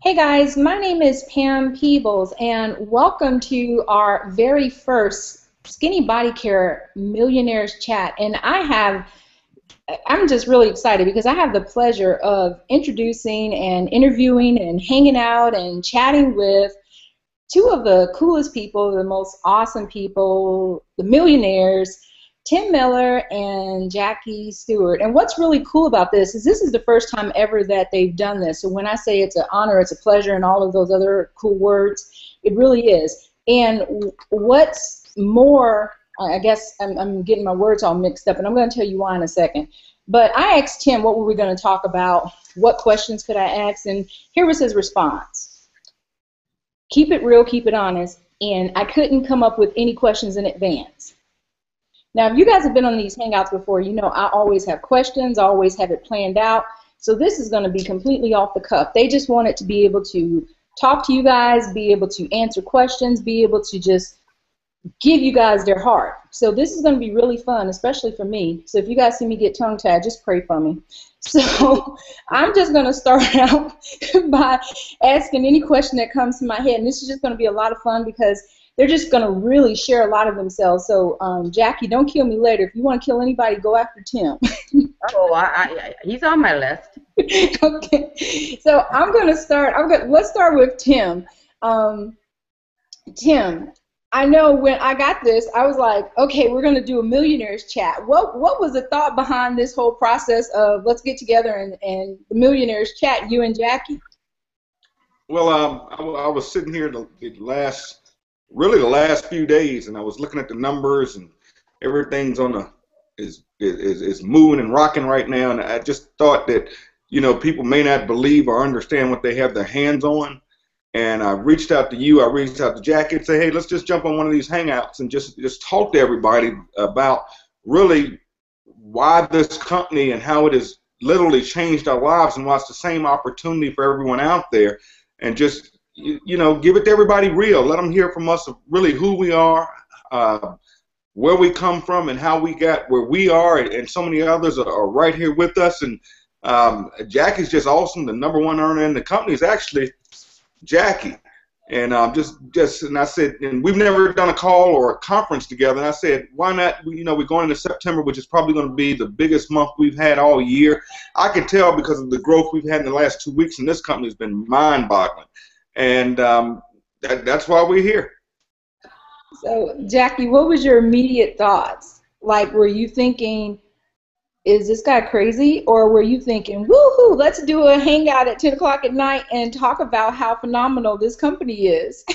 Hey guys, my name is Pam Peebles, and welcome to our very first Skinny Body Care Millionaires Chat. I'm just really excited because I have the pleasure of introducing and interviewing and hanging out and chatting with two of the coolest people, the most awesome people, the millionaires, Tim Miller and Jackie Stewart. And what's really cool about this is the first time ever that they've done this. So when I say it's an honor, it's a pleasure, and all of those other cool words, it really is. And what's more, I guess I'm getting my words all mixed up, and I'm going to tell you why in a second. But I asked Tim what were we going to talk about, what questions could I ask, and here was his response. Keep it real, keep it honest, and I couldn't come up with any questions in advance. Now, if you guys have been on these Hangouts before, you know I always have questions, I always have it planned out. So this is going to be completely off the cuff. They just wanted to be able to talk to you guys, be able to answer questions, be able to just give you guys their heart. So this is going to be really fun, especially for me. So if you guys see me get tongue-tied, just pray for me. So I'm just going to start out by asking any question that comes to my head. And this is just going to be a lot of fun because they're just going to really share a lot of themselves. So, Jackie, don't kill me later. If you want to kill anybody, go after Tim. He's on my list. Okay. So I'm going to start. Let's start with Tim. Tim, I know when I got this, I was like, okay, we're going to do a millionaires chat. What was the thought behind this whole process of let's get together and the millionaires chat, you and Jackie? Well, I was sitting here the last few days, and I was looking at the numbers, and everything's is moving and rocking right now, and I just thought that people may not believe or understand what they have their hands on, and I reached out to you, I reached out to Jackie, and say, hey, let's just jump on one of these hangouts and just talk to everybody about really why this company and how it has literally changed our lives, and why it's the same opportunity for everyone out there, and just give it to everybody real. Let them hear from us of really who we are, where we come from, and how we got where we are, and so many others are right here with us. And Jackie's just awesome. The #1 earner in the company is actually Jackie. And and I said, and we've never done a call or a conference together. And I said, why not? We're going into September, which is probably going to be the biggest month we've had all year. I can tell because of the growth we've had in the last 2 weeks, and this company has been mind-boggling. And that's why we're here. So, Jackie, what was your immediate thoughts? Like, were you thinking, is this guy crazy? Or were you thinking, woohoo, let's do a hangout at 10 o'clock at night and talk about how phenomenal this company is?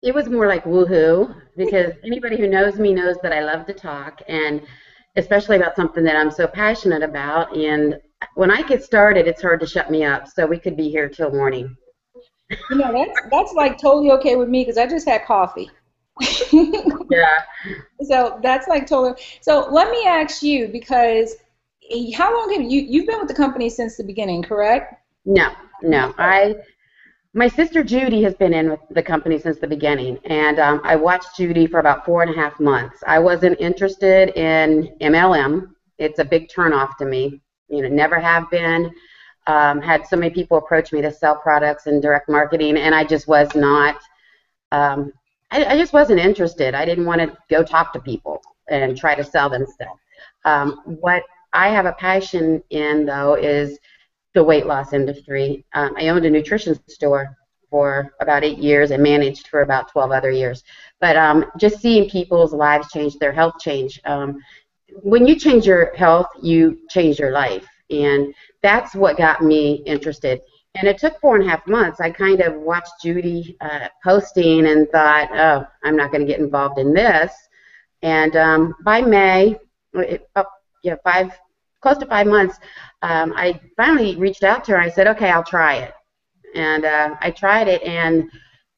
It was more like woohoo, because anybody who knows me knows that I love to talk, and especially about something that I'm so passionate about. And when I get started, it's hard to shut me up. So we could be here till morning. That's like totally okay with me because I just had coffee. Yeah. So that's like totally. So let me ask you, because how long have you've been with the company since the beginning, correct? No. My sister Judy has been in with the company since the beginning, and I watched Judy for about 4.5 months. I wasn't interested in MLM. It's a big turnoff to me. Never have been. Had so many people approach me to sell products and direct marketing, and I just was not, I just wasn't interested. I didn't want to go talk to people and try to sell them stuff. What I have a passion in, though, is the weight loss industry. I owned a nutrition store for about 8 years and managed for about 12 other years. But just seeing people's lives change, their health change. When you change your health, you change your life. And that's what got me interested. And it took 4.5 months. I kind of watched Judy posting and thought, oh, I'm not going to get involved in this. And by May, close to 5 months, I finally reached out to her. I said, okay, I'll try it. And I tried it, and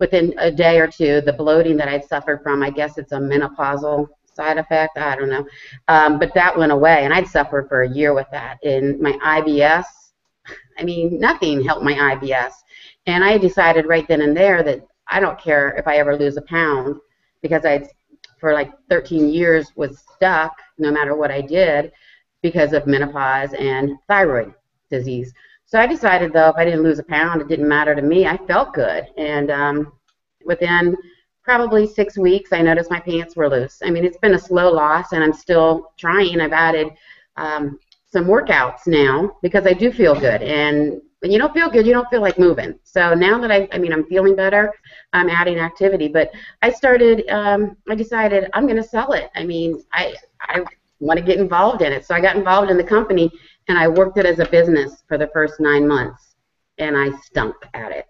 within a day or two, the bloating that I'd suffered from, I guess it's a menopausal side effect, I don't know, but that went away, and I'd suffered for a year with that. And my IBS, nothing helped my IBS, and I decided right then and there that I don't care if I ever lose a pound, because for like 13 years was stuck no matter what I did because of menopause and thyroid disease. So I decided, though, if I didn't lose a pound, it didn't matter to me. I felt good. And within probably 6 weeks, I noticed my pants were loose. I mean, it's been a slow loss, and I'm still trying. I've added some workouts now because I do feel good. And when you don't feel good, you don't feel like moving. So now that I'm feeling better, I'm adding activity. But I decided I'm going to sell it. I mean, I want to get involved in it. So I got involved in the company, and I worked it as a business for the first 9 months, and I stunk at it.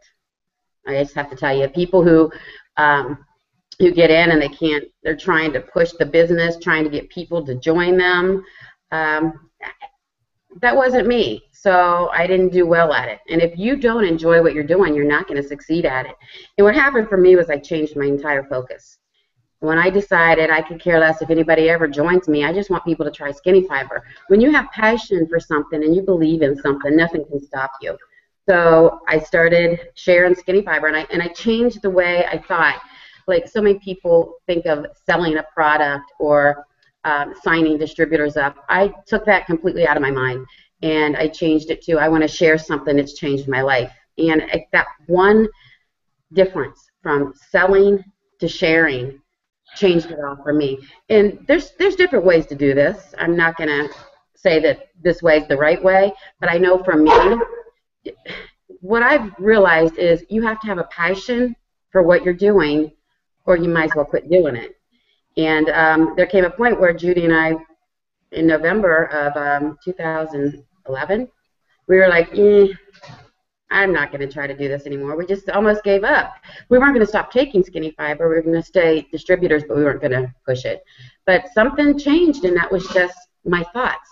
I just have to tell you, people who get in and they're trying to push the business, trying to get people to join them. That wasn't me, so I didn't do well at it. And if you don't enjoy what you're doing, you're not going to succeed at it. And what happened for me was I changed my entire focus. When I decided I could care less if anybody ever joins me, I just want people to try Skinny Fiber. When you have passion for something and you believe in something, nothing can stop you. So I started sharing Skinny Fiber, and I changed the way I thought. Like, so many people think of selling a product or signing distributors up. I took that completely out of my mind, and I changed it to, I want to share something that's changed my life. And that one difference from selling to sharing changed it all for me. And there's different ways to do this. I'm not going to say that this way is the right way, but I know for me, what I've realized is you have to have a passion for what you're doing, or you might as well quit doing it. And there came a point where Judy and I, in November of 2011, we were like, I'm not going to try to do this anymore. We just almost gave up. We weren't going to stop taking Skinny Fiber. We were going to stay distributors, but we weren't going to push it. But something changed, and that was just my thoughts.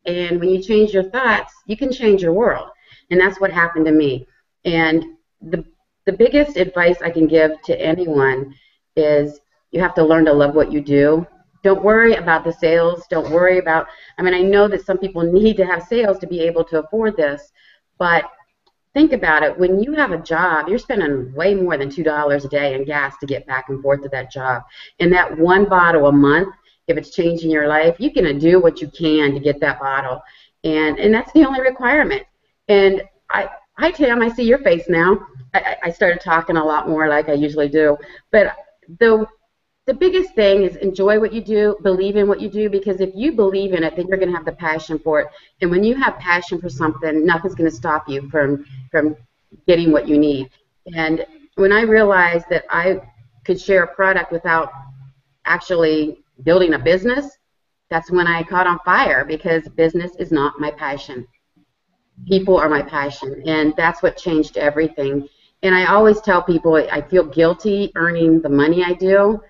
And when you change your thoughts, you can change your world. And that's what happened to me. And the biggest advice I can give to anyone is you have to learn to love what you do. Don't worry about the sales. Don't worry about, I know that some people need to have sales to be able to afford this, but think about it. When you have a job, you're spending way more than $2 a day in gas to get back and forth to that job. And that one bottle a month, if it's changing your life, you can do what you can to get that bottle. And that's the only requirement. And hi, Tam, I see your face now. I started talking a lot more like I usually do. But the biggest thing is enjoy what you do, believe in what you do, because if you believe in it, then you're going to have the passion for it. And when you have passion for something, nothing's going to stop you from getting what you need. And when I realized that I could share a product without actually building a business, that's when I caught on fire, because business is not my passion. People are my passion, and that's what changed everything. And I always tell people I feel guilty earning the money I do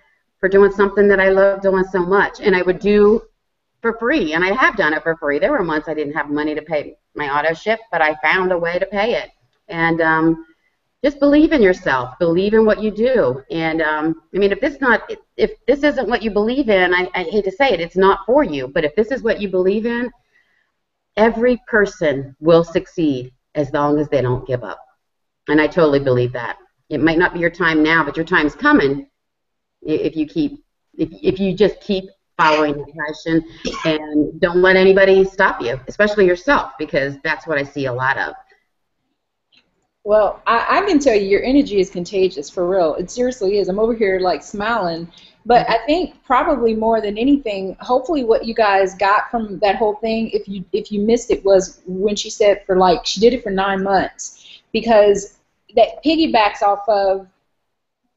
for doing something that I love doing so much, and I would do for free, and I have done it for free. There were months I didn't have money to pay my auto ship, but I found a way to pay it. And just believe in yourself, believe in what you do. And if this isn't what you believe in, I hate to say it, it's not for you. But if this is what you believe in, every person will succeed as long as they don't give up. And I totally believe that. It might not be your time now, but your time's coming if you just keep following your passion and don't let anybody stop you, especially yourself, because that's what I see a lot of. Well, I can tell you your energy is contagious, for real. It seriously is. I'm over here like smiling. But I think probably more than anything, hopefully what you guys got from that whole thing, if you missed it, was when she said she did it for 9 months, because that piggybacks off of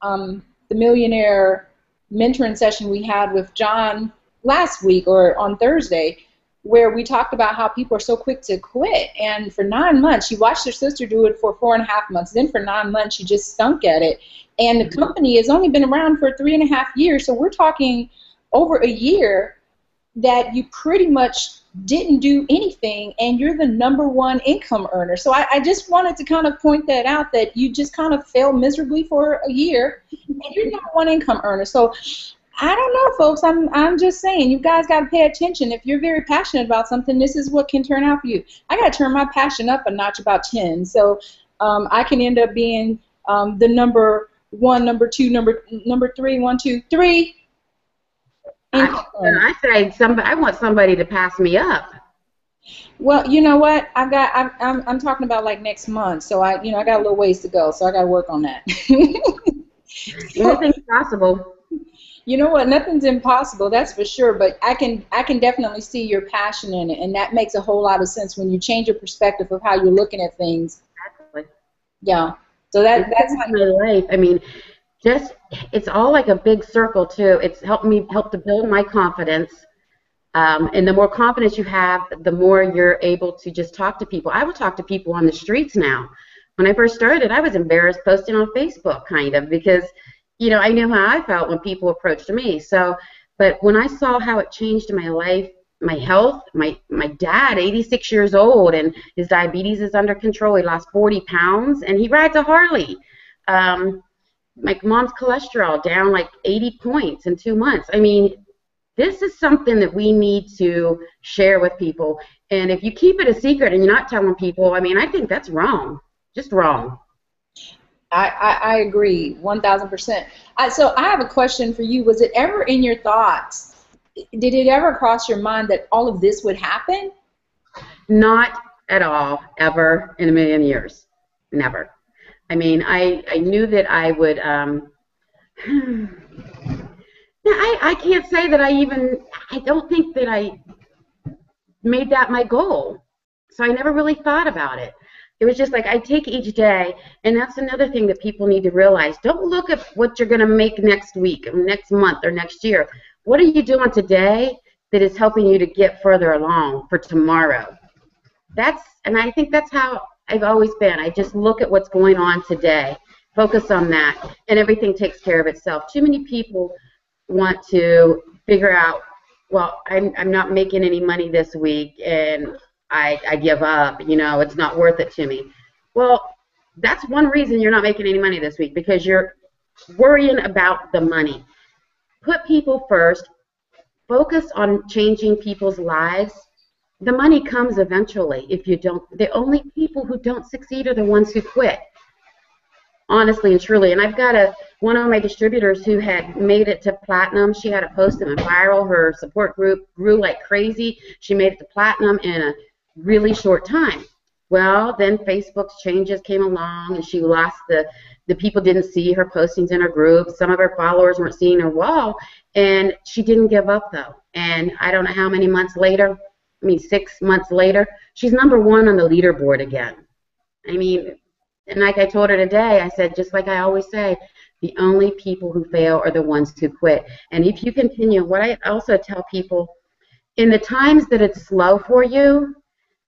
the Millionaire mentoring session we had with John last week or on Thursday, where we talked about how people are so quick to quit. And for 9 months, she watched her sister do it for 4.5 months. Then for 9 months, she just stunk at it. And the company has only been around for 3.5 years. So we're talking over a year that you pretty much didn't do anything, and you're the #1 income earner. So I just wanted to kind of point that out, that you just kind of failed miserably for a year, and you're #1 income earner. So I don't know, folks. I'm just saying, you guys got to pay attention. If you're very passionate about something, this is what can turn out for you. I got to turn my passion up a notch, about 10. So I can end up being the #1, #2, #3, 1, 2, 3. I say I want somebody to pass me up. Well, you know what? I'm talking about like next month, so I got a little ways to go, so I got to work on that. So, Anything's possible. you know what? Nothing's impossible, that's for sure. But I can definitely see your passion in it, and that makes a whole lot of sense when you change your perspective of how you're looking at things. Exactly. Yeah. So It's that's changed like, my life. I mean, just it's all like a big circle too. It's helped to build my confidence. And the more confidence you have, the more you're able to just talk to people. I will talk to people on the streets now. When I first started, I was embarrassed posting on Facebook, kind of, because, I knew how I felt when people approached me. So, but when I saw how it changed my life, my health, my dad, 86 years old, and his diabetes is under control. He lost 40 pounds, and he rides a Harley. Um, my mom's cholesterol down like 80 points in 2 months. I mean, this is something that we need to share with people. And if you keep it a secret and you're not telling people, I mean, I think that's wrong. Just wrong. I agree 1,000%. So I have a question for you. Was it ever in your thoughts? Did it ever cross your mind that all of this would happen? Not at all, ever in a million years. Never. I mean, I knew that I would, yeah, I can't say that I don't think that I made that my goal. So I never really thought about it. It was just like I take each day, and that's another thing that people need to realize. Don't look at what you're going to make next week, or next month, or next year. What are you doing today that is helping you to get further along for tomorrow? And I think that's how I've always been. I just look at what's going on today, focus on that, and everything takes care of itself. Too many people want to figure out, well, I'm not making any money this week, and I give up. It's not worth it to me. Well, that's one reason you're not making any money this week, because you're worrying about the money. Put people first. Focus on changing people's lives. The money comes eventually. If you don't, the only people who don't succeed are the ones who quit. Honestly and truly. And I've got one of my distributors who had made it to platinum. She had a post that went viral. Her support group grew like crazy. She made it to platinum in a really short time. Well, then Facebook's changes came along, and she lost the people didn't see her postings in her group. Some of her followers weren't seeing her wall, and she didn't give up, though. And I don't know how many months later, 6 months later, she's #1 on the leaderboard again. I mean, and like I told her today, I said, just like I always say, the only people who fail are the ones who quit. And if you continue, what I also tell people, in the times that it's slow for you,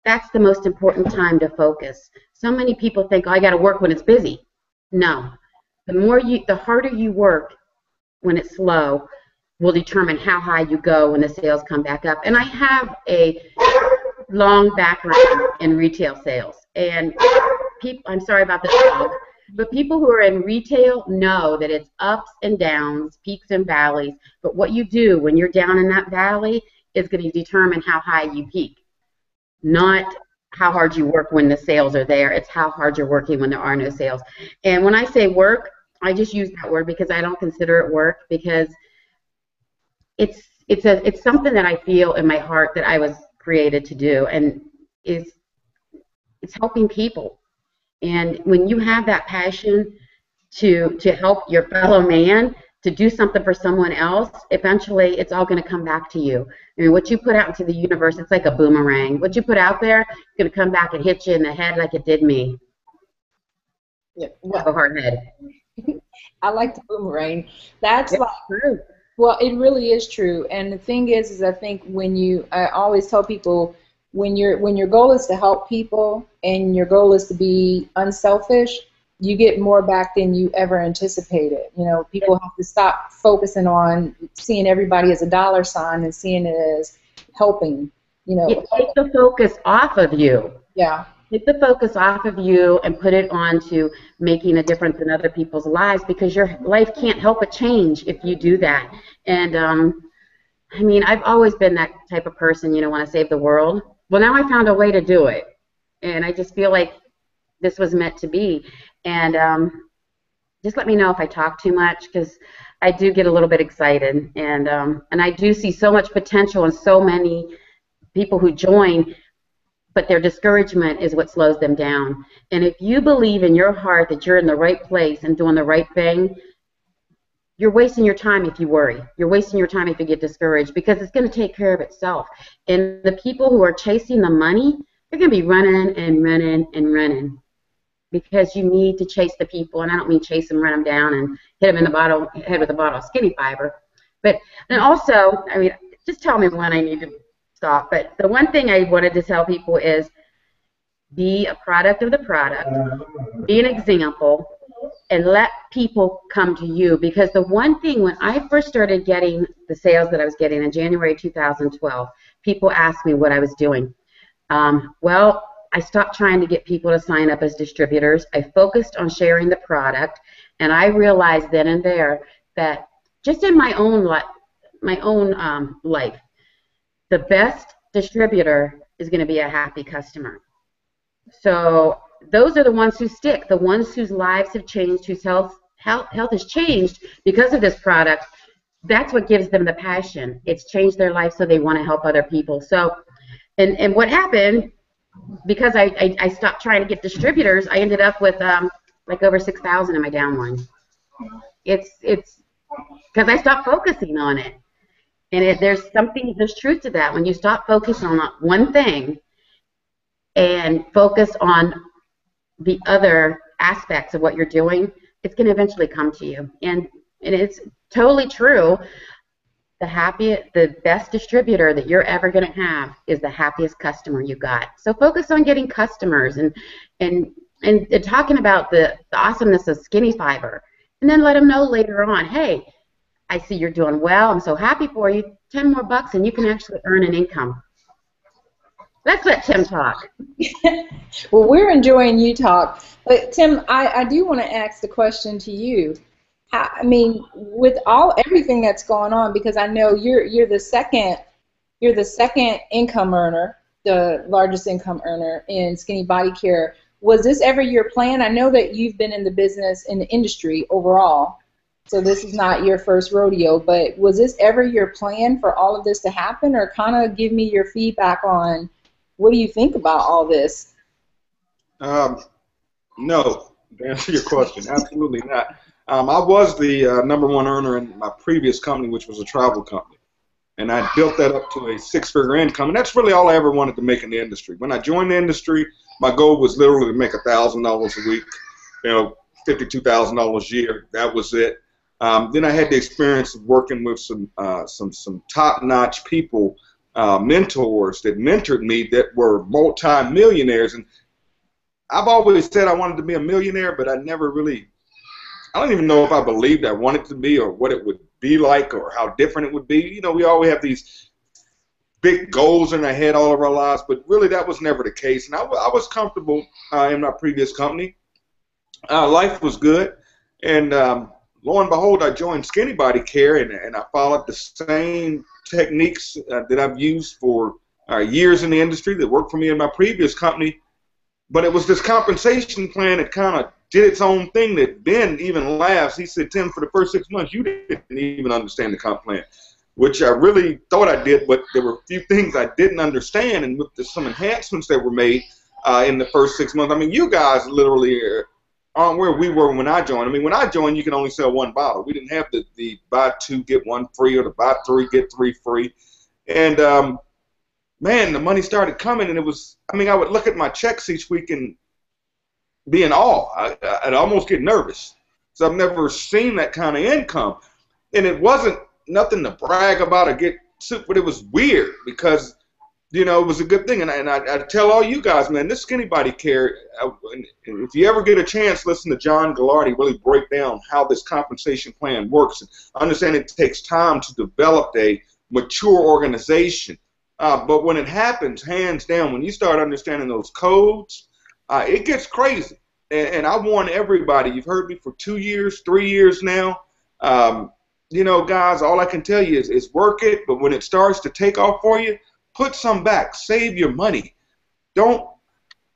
that's the most important time to focus. So many people think, oh, I got to work when it's busy. No. The harder you work when it's slow will determine how high you go when the sales come back up. And I have a long background in retail sales. And I'm sorry about the dog, but people who are in retail know that it's ups and downs, peaks and valleys. But what you do when you're down in that valley is going to determine how high you peak. Not how hard you work when the sales are there. It's how hard you're working when there are no sales. And when I say work, I just use that word because I don't consider it work, because it's something that I feel in my heart that I was created to do, and it's helping people. And when you have that passion to help your fellow man, to do something for someone else, eventually it's all going to come back to you. I mean, what you put out into the universe, it's like a boomerang. What you put out there is going to come back and hit you in the head like it did me. Yeah, I have a hard head. I like the boomerang. That's It's like, true. well, it really is true. And the thing is I think I always tell people, when your goal is to help people and your goal is to be unselfish, you get more back than you ever anticipated. People have to stop focusing on seeing everybody as a dollar sign and seeing it as helping. You take the focus off of you. Yeah. Take the focus off of you and put it on to making a difference in other people's lives, because your life can't help but change if you do that. And I've always been that type of person, want to save the world. Well, now I found a way to do it, and I just feel like this was meant to be. And just let me know if I talk too much, because I do get a little bit excited, and I do see so much potential in so many people who join. but their discouragement is what slows them down. And if you believe in your heart that you're in the right place and doing the right thing, you're wasting your time if you worry. You're wasting your time if you get discouraged, because it's going to take care of itself. And the people who are chasing the money, they're going to be running and running and running, because you need to chase the people. And I don't mean chase them, run them down, and hit them in the head with a bottle of skinny fiber. But and also, I mean, just tell me when I need to stop. But the one thing I wanted to tell people is be a product of the product, be an example, and let people come to you. Because the one thing, when I first started getting the sales that I was getting in January 2012, people asked me what I was doing. Well, I stopped trying to get people to sign up as distributors. I focused on sharing the product, and I realized then and there that just in my own life, the best distributor is going to be a happy customer. So those are the ones who stick, the ones whose lives have changed, whose health has changed because of this product. That's what gives them the passion. It's changed their life, so they want to help other people. So, and what happened, because I stopped trying to get distributors, I ended up with like over 6,000 in my downline. It's because I stopped focusing on it. And there's truth to that. When you stop focusing on one thing and focus on the other aspects of what you're doing, it's going to eventually come to you. And it's totally true. The best distributor that you're ever going to have is the happiest customer you got. So focus on getting customers and talking about the awesomeness of skinny fiber. And then let them know later on, hey, I see you're doing well. I'm so happy for you. 10 more bucks and you can actually earn an income. Let's let Tim talk. Well, we're enjoying you talk. But Tim, I do want to ask the question to you. I mean, with everything that's going on, because I know you're the second income earner, the largest income earner in skinny body care. Was this ever your plan? I know that you've been in the business, in the industry overall, so this is not your first rodeo, but was this ever your plan for all of this to happen? Or kind of give me your feedback on what do you think about all this? No, to answer your question, absolutely not. I was the #1 earner in my previous company, which was a travel company. And I built that up to a 6-figure income. And that's really all I ever wanted to make in the industry. When I joined the industry, my goal was literally to make $1,000 a week, $52,000 a year. That was it. Then I had the experience of working with some top-notch people, mentors that mentored me that were multi-millionaires. And I've always said I wanted to be a millionaire, but I don't even know if I believed I wanted to be or what it would be like or how different it would be. You know, we always have these big goals in our head all of our lives, but really that was never the case. And I was comfortable in my previous company. Life was good. And lo and behold, I joined Skinny Body Care, and I followed the same techniques that I've used for years in the industry that worked for me in my previous company. But it was this compensation plan that kind of did its own thing that Ben even laughs. He said, Tim, for the first 6 months, you didn't even understand the comp plan, which I really thought I did, but there were a few things I didn't understand, and with some enhancements that were made in the first 6 months. I mean, you guys literally aren't where we were when I joined. I mean, when I joined, you could only sell one bottle. We didn't have the buy 2, get 1 free, or the buy 3, get 3 free. And, man, the money started coming, and I would look at my checks each week and be in awe. I'd almost get nervous. So I've never seen that kind of income. And it wasn't nothing to brag about or get suit, but it was weird because, it was a good thing. And I tell all you guys, man, this Skinny Body Care, if you ever get a chance, listen to John Gallardi really break down how this compensation plan works. And understand it takes time to develop a mature organization. But when it happens, hands down, when you start understanding those codes, it gets crazy. And I warn everybody, you've heard me for 2 years, 3 years now. Guys, all I can tell you is work it, but when it starts to take off for you, put some back. Save your money. Don't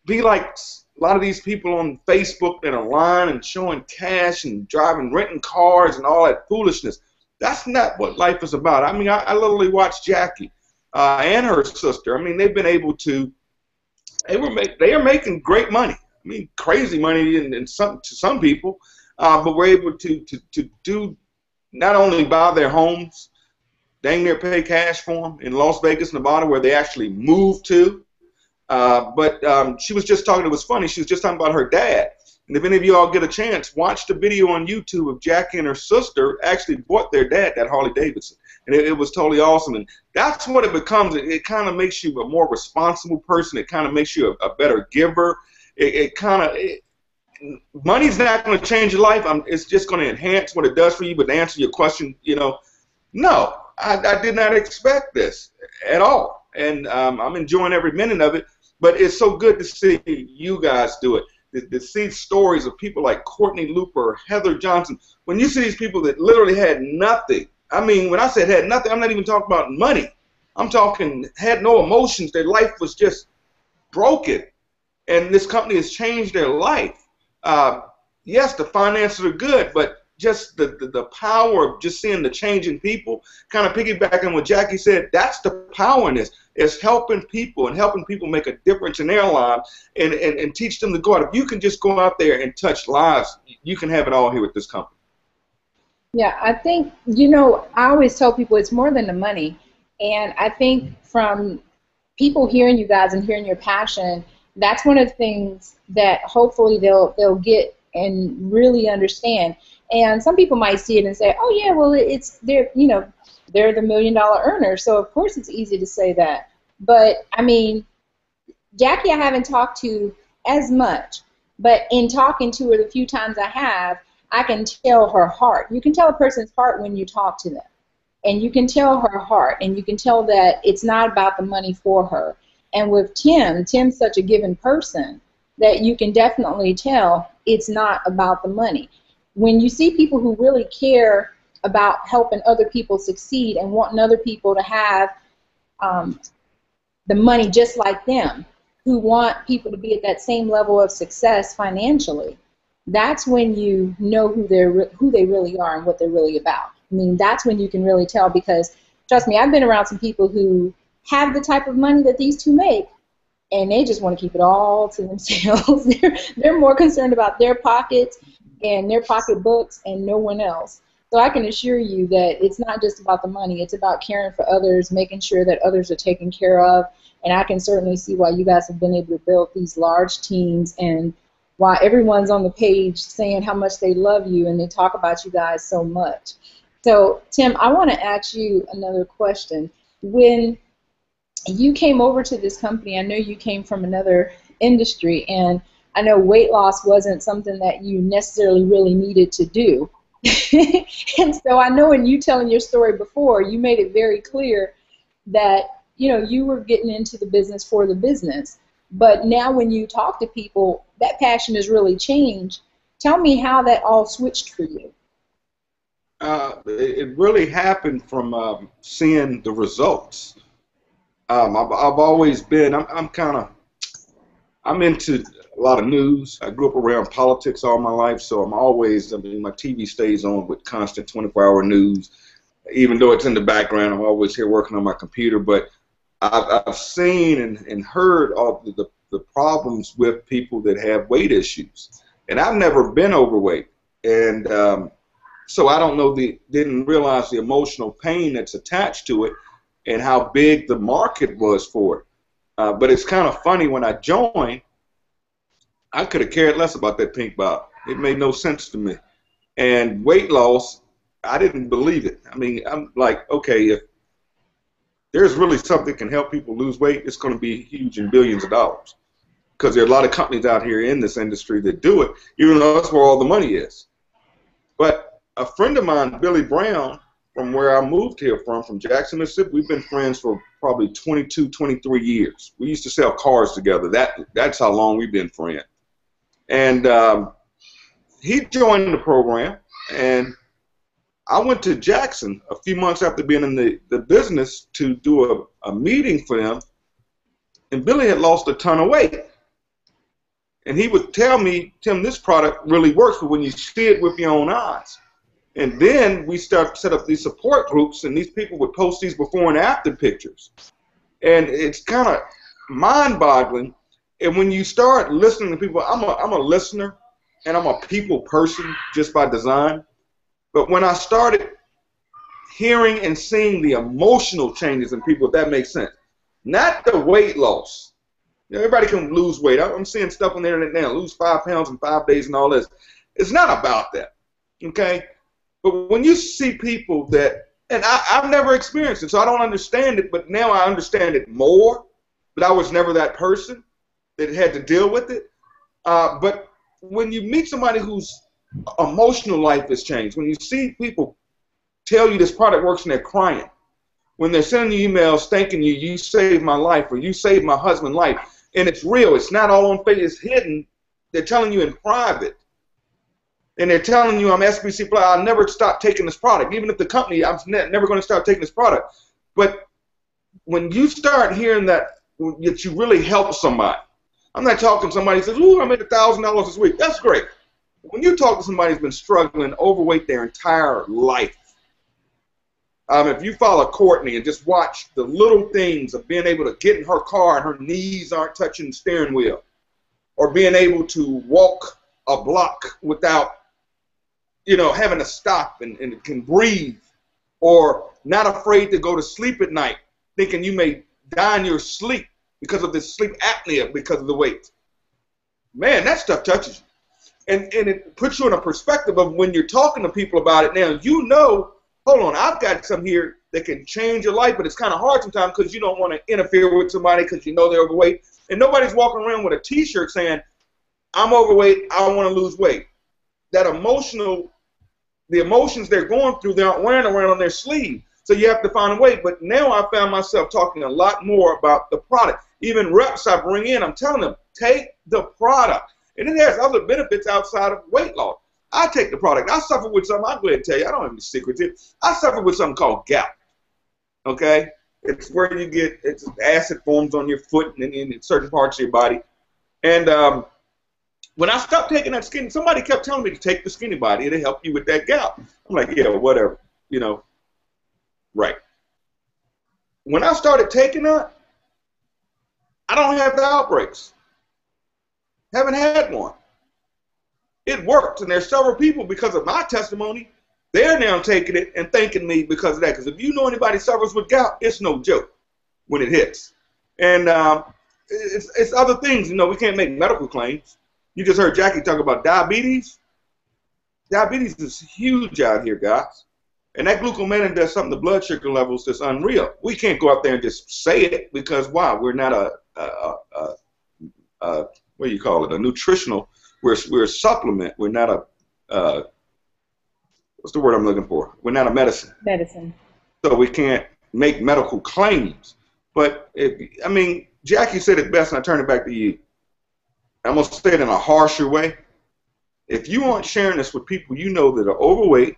be like a lot of these people on Facebook that are lying and showing cash and renting cars and all that foolishness. That's not what life is about. I mean, I literally watched Jackie and her sister. I mean, they've been able to They are making great money. I mean, crazy money in some to some people, but we're able to do not only buy their homes, dang near pay cash for them in Las Vegas, Nevada, where they actually moved to. But she was just talking. It was funny. She was just talking about her dad. And if any of you all get a chance, watch the video on YouTube of Jackie and her sister actually bought their dad that Harley Davidson. And it was totally awesome. And that's what it becomes. It kind of makes you a more responsible person. It kind of makes you a better giver. Money's not going to change your life. It's just going to enhance what it does for you. But to answer your question, no, I did not expect this at all. And I'm enjoying every minute of it. But it's so good to see you guys do it. To see stories of people like Courtney Looper, Heather Johnson. When you see these people that literally had nothing, I mean, when I said had nothing, I'm not even talking about money. I'm talking had no emotions. Their life was just broken. And this company has changed their life. Yes, the finances are good, but just the power of just seeing the change in people, kind of piggybacking on what Jackie said, that's the power in this. It's helping people and helping people make a difference in their lives and teach them to go out. If you can just go out there and touch lives, you can have it all here with this company. Yeah, I think, I always tell people it's more than the money. And I think from people hearing you guys and hearing your passion, that's one of the things that hopefully they'll get and really understand. And some people might see it and say, oh yeah, well they're the $1 million earner, so of course it's easy to say that. But I mean, Jackie I haven't talked to as much, but in talking to her the few times I have, I can tell her heart. You can tell a person's heart when you talk to them. And you can tell her heart, and you can tell that it's not about the money for her. And with Tim's such a given person that you can definitely tell it's not about the money. When you see people who really care about helping other people succeed and wanting other people to have the money just like them, who want people to be at that same level of success financially, that's when you know who they really are and what they're really about. I mean, that's when you can really tell, because trust me, I've been around some people who have the type of money that these two make, and they just want to keep it all to themselves. They're more concerned about their pockets and their pocketbooks and no one else. So I can assure you that it's not just about the money. It's about caring for others, making sure that others are taken care of. And I can certainly see why you guys have been able to build these large teams, and why everyone's on the page saying how much they love you and they talk about you guys so much. So, Tim, I want to ask you another question. When you came over to this company, I know you came from another industry, and I know weight loss wasn't something that you necessarily really needed to do. And so I know in you telling your story before, you made it very clear that, you were getting into the business for the business. But now when you talk to people, that passion has really changed. Tell me how that all switched for you. It really happened from seeing the results. I've always been, I'm into a lot of news. I grew up around politics all my life, so my TV stays on with constant 24-hour news. Even though it's in the background, I'm always here working on my computer. But I've seen and heard all the problems with people that have weight issues. And I've never been overweight. And so I didn't realize the emotional pain that's attached to it and how big the market was for it. But it's kind of funny, when I joined, I could have cared less about that pink bottle. It made no sense to me. And weight loss, I didn't believe it. I mean, I'm like, okay, if there's really something that can help people lose weight, it's going to be huge in billions of dollars. Because there are a lot of companies out here in this industry that do it, even though that's where all the money is. But a friend of mine, Billy Brown, from where I moved here from Jackson, Mississippi, we've been friends for probably 22, 23 years. We used to sell cars together. That's how long we've been friends. And he joined the program, and I went to Jackson a few months after being in the business to do a meeting for them, and Billy had lost a ton of weight. And he would tell me, Tim, this product really works when you see it with your own eyes. And then we set up these support groups, and these people would post these before and after pictures. And it's kind of mind-boggling And when you start listening to people, I'm a listener and I'm a people person just by design. But when I started hearing and seeing the emotional changes in people, if that makes sense, not the weight loss. You know, everybody can lose weight. I'm seeing stuff on the internet now, lose 5 pounds in 5 days and all this. It's not about that, okay? But when you see people that, and I've never experienced it, so I don't understand it, but now I understand it more, but I was never that person that had to deal with it. But when you meet somebody whose emotional life has changed, when you see people tell you this product works and they're crying, when they're sending you emails thanking you, you saved my life, or you saved my husband's life, and it's real, it's not all on Facebook, it's hidden, they're telling you in private, and they're telling you I'm SBC, I'll never stop taking this product, even if the company, I'm never going to stop taking this product. But when you start hearing that you really help somebody, I'm not talking to somebody who says, ooh, I made $1,000 this week. That's great. When you talk to somebody who's been struggling overweight their entire life, if you follow Courtney and just watch the little things of being able to get in her car and her knees aren't touching the steering wheel, or being able to walk a block without, having to stop and can breathe, or not afraid to go to sleep at night thinking you may die in your sleep because of this sleep apnea because of the weight. Man, that stuff touches you. And it puts you in a perspective of when you're talking to people about it now, hold on, I've got some here that can change your life, but it's kind of hard sometimes because you don't want to interfere with somebody because you know they're overweight. And nobody's walking around with a T-shirt saying, I'm overweight, I want to lose weight. The emotions they're going through, they aren't wearing around on their sleeve. So you have to find a way. But now I found myself talking a lot more about the product. Even reps I bring in, I'm telling them, take the product. And it has other benefits outside of weight loss. I take the product. I suffer with something, I'll go ahead and tell you, I don't have any secrets here. I suffer with something called gout. Okay? It's where you get, it's acid forms on your foot and in certain parts of your body. And when I stopped taking that skinny, somebody kept telling me to take the skinny body. It'll help you with that gout. I'm like, yeah, whatever. Right. When I started taking that, I don't have the outbreaks. Haven't had one. It worked, and there's several people because of my testimony, they're now taking it and thanking me because of that. Because if you know anybody suffers with gout, it's no joke when it hits. And it's other things. We can't make medical claims. You just heard Jackie talk about diabetes. Diabetes is huge out here, guys. And that glucomannan does something to blood sugar levels that's unreal. We can't go out there and just say it because why? We're not what do you call it? A nutritional. We're a supplement. We're not a what's the word I'm looking for? We're not a medicine. Medicine. So we can't make medical claims. But Jackie said it best, and I turn it back to you. I'm gonna say it in a harsher way. If you aren't sharing this with people you know that are overweight,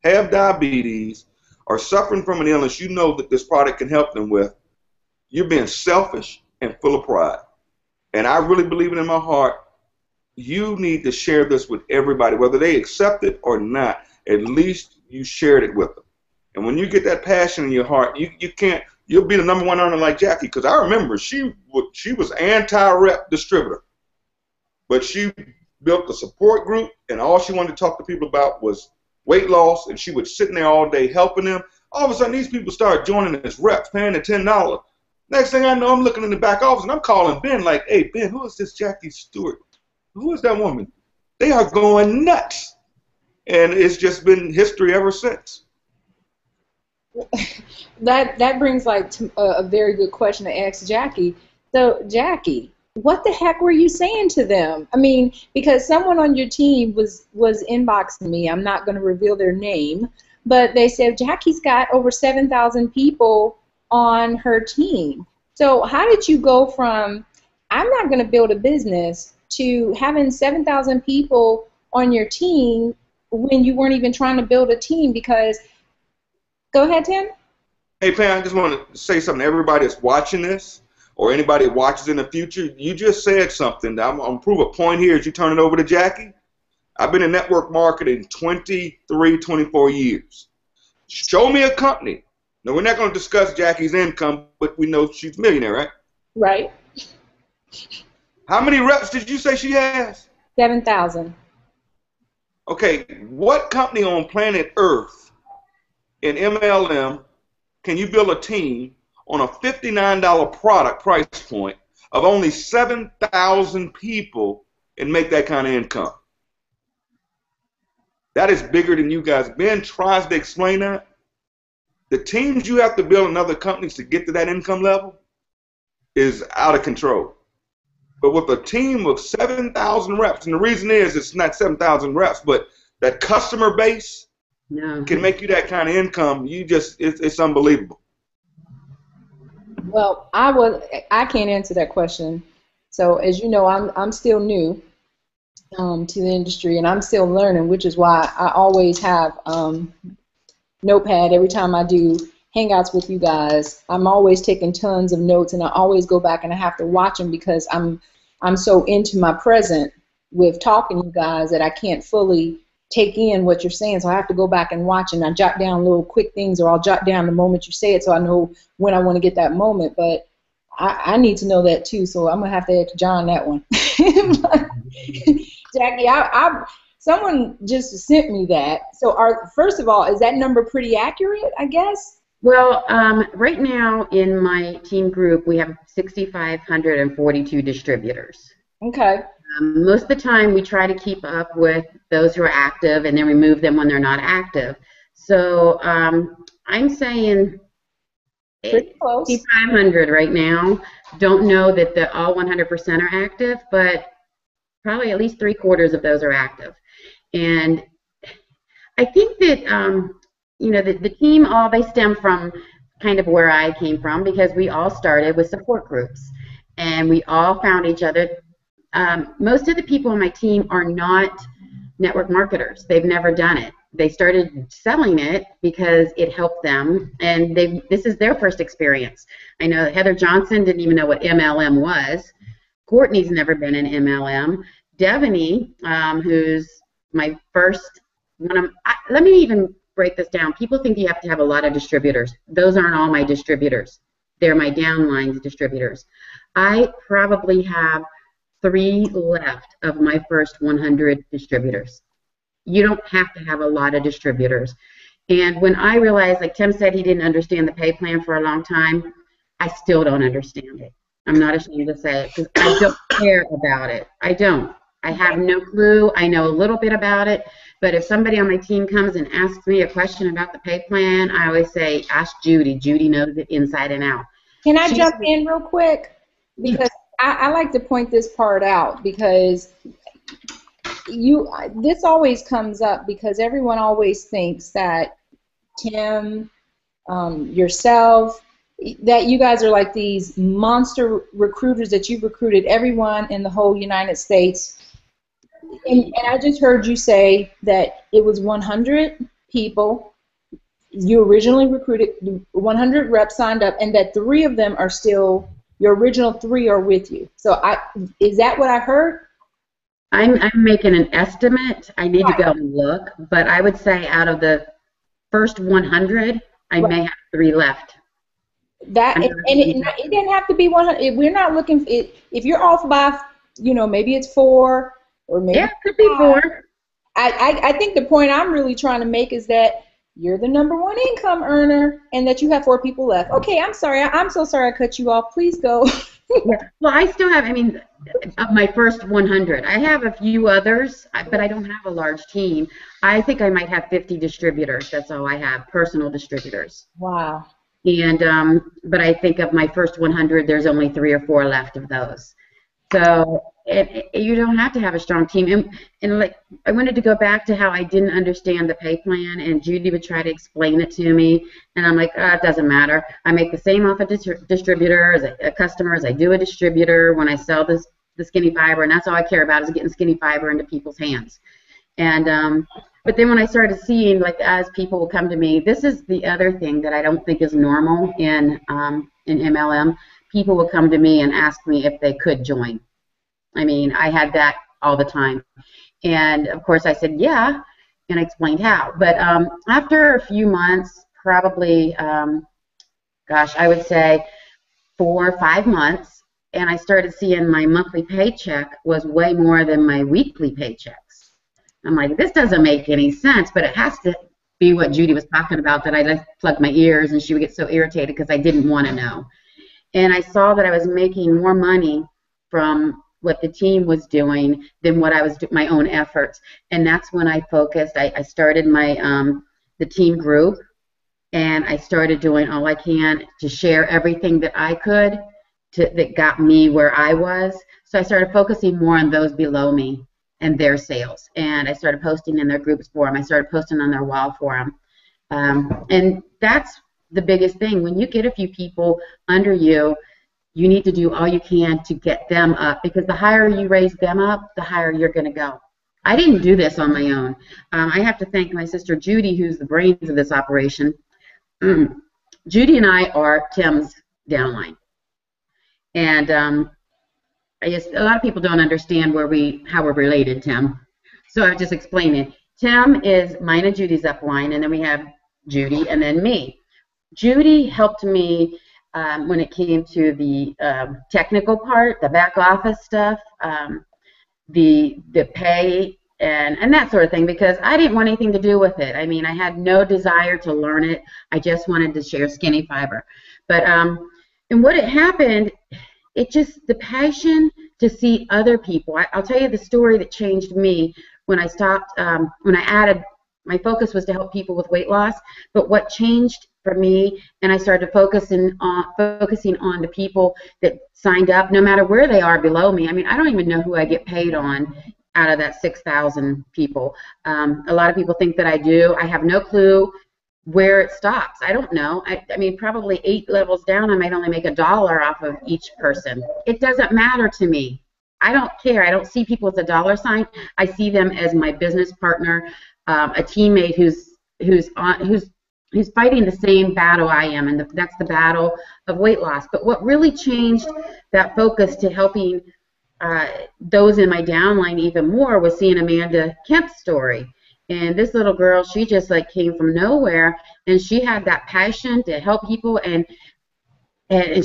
have diabetes, are suffering from an illness you know that this product can help them with, you're being selfish and full of pride. And I really believe it in my heart. You need to share this with everybody, whether they accept it or not. At least you shared it with them. And when you get that passion in your heart, you'll be the number one earner like Jackie. Because I remember she was anti-rep distributor, but she built a support group, and all she wanted to talk to people about was weight loss, and she was sitting there all day helping them. All of a sudden, these people started joining as reps, paying the $10. Next thing I know, I'm looking in the back office, and I'm calling Ben like, hey, Ben, who is this Jackie Stewart? Who is that woman? They are going nuts. And it's just been history ever since. That brings to a very good question to ask Jackie. So, Jackie, what the heck were you saying to them? Because someone on your team was inboxing me. I'm not going to reveal their name, but they said Jackie's got over 7,000 people on her team. So how did you go from I'm not going to build a business to having 7,000 people on your team when you weren't even trying to build a team? Because go ahead, Tim. Hey, Pam, I just want to say something to everybody that's watching this, or anybody that watches in the future. You just said something. I'm going to prove a point here as you turn it over to Jackie. I've been in network marketing 23, 24 years. Show me a company. Now, we're not going to discuss Jackie's income, but we know she's a millionaire, right? Right. How many reps did you say she has? 7,000. Okay, what company on planet Earth in MLM can you build a team on a $59 product price point of only 7,000 people and make that kind of income? That is bigger than you guys. Ben tries to explain that. The teams you have to build in other companies to get to that income level is out of control. But with a team of 7,000 reps, and the reason is it's not 7,000 reps, but that customer base can make you that kind of income. It's unbelievable. Well, I can't answer that question. So as you know, I'm still new to the industry, and I'm still learning, which is why I always have notepad every time I do hangouts with you guys. I'm always taking tons of notes, and I always go back and I have to watch them because I'm so into my present with talking to you guys that I can't fully take in what you're saying. So I have to go back and watch, and I jot down little quick things, or I'll jot down the moment you say it so I know when I want to get that moment. But I need to know that too, so I'm gonna have to ask John that one. Jackie, someone just sent me that. So first of all, is that number pretty accurate, I guess? Well, right now in my team group, we have 6,542 distributors. Okay. Most of the time, we try to keep up with those who are active and then remove them when they're not active. So I'm saying 6,500 right now. Don't know that all 100% are active, but probably at least 3/4 of those are active. And I think that the team they stem from kind of where I came from, because we all started with support groups and we all found each other. Most of the people on my team are not network marketers. They've never done it. They started selling it because it helped them, and this is their first experience. I know Heather Johnson didn't even know what MLM was. Courtney's never been in MLM. Devaney, who's my first one. Let me even break this down. People think you have to have a lot of distributors. Those aren't all my distributors. They're my downline distributors. I probably have 3 left of my first 100 distributors. You don't have to have a lot of distributors. And when I realized, like Tim said, he didn't understand the pay plan for a long time, I still don't understand it. I'm not ashamed to say it because I don't care about it. I don't. I have no clue. I know a little bit about it, but if somebody on my team comes and asks me a question about the pay plan, I always say, ask Judy. Judy knows it inside and out. Can I jump in real quick? Because I like to point this part out, because this always comes up because everyone always thinks that Tim, yourself, that you guys are like these monster recruiters, that you've recruited everyone in the whole United States. And I just heard you say that it was 100 people. You originally recruited 100 reps signed up, and that 3 of them are still, your original 3 are with you. So is that what I heard? I'm making an estimate. I need to go and look, but I would say out of the first 100, I may have 3 left. It didn't have to be 100. We're not looking. If you're off by, maybe it's 4 or maybe it could be 4. I think the point I'm really trying to make is that you're the #1 income earner, and that you have 4 people left. Okay, I'm sorry. I'm so sorry I cut you off. Please go. Yeah. Well, I still have. Of my first 100, I have a few others, but I don't have a large team. I think I might have 50 distributors. That's all I have, personal distributors. Wow. And but I think of my first 100, there's only 3 or 4 left of those. So you don't have to have a strong team. And like, I wanted to go back to how I didn't understand the pay plan, and Judy would try to explain it to me, and I'm like, it doesn't matter. I make the same off a distributor as a customer as I do a distributor when I sell the skinny fiber, and that's all I care about is getting skinny fiber into people's hands. And but then when I started seeing, like, as people will come to me, this is the other thing that I don't think is normal in MLM. People will come to me and ask me if they could join. I had that all the time. And, of course, I said, yeah, and I explained how. But after a few months, probably, I would say 4 or 5 months, and I started seeing my monthly paycheck was way more than my weekly paychecks. I'm like, this doesn't make any sense, but it has to be what Judy was talking about, that I just plugged my ears and she would get so irritated because I didn't want to know. And I saw that I was making more money from what the team was doing than what I was doing, my own efforts. And that's when I focused. I started my the team group, and I started doing all I can to share everything that I could that got me where I was. So I started focusing more on those below me and their sales. And I started posting in their groups for them. I started posting on their wall for them. And that's the biggest thing. When you get a few people under you, you need to do all you can to get them up, because the higher you raise them up, the higher you're going to go. I didn't do this on my own. I have to thank my sister Judy, who's the brains of this operation. Judy and I are Tim's downline. And I guess a lot of people don't understand how we're related, Tim. So I just explain it. Tim is mine and Judy's upline, and then we have Judy and then me. Judy helped me when it came to the technical part, the back office stuff, the pay and that sort of thing, because I didn't want anything to do with it. I mean, I had no desire to learn it. I just wanted to share skinny fiber. But and what had happened, it just, the passion to see other people. I'll tell you the story that changed me when I stopped, when I added, my focus was to help people with weight loss, but what changed for me, and I started focusing on the people that signed up, no matter where they are below me. I mean, I don't even know who I get paid on out of that 6,000 people. A lot of people think that I do. I have no clue where it stops. I don't know. I mean, probably 8 levels down, I might only make $1 off of each person. It doesn't matter to me. I don't care. I don't see people as a dollar sign. I see them as my business partner, a teammate who's fighting the same battle I am, and that's the battle of weight loss. But what really changed that focus to helping those in my downline even more was seeing Amanda Kemp's story. And this little girl, she just like came from nowhere, and she had that passion to help people, and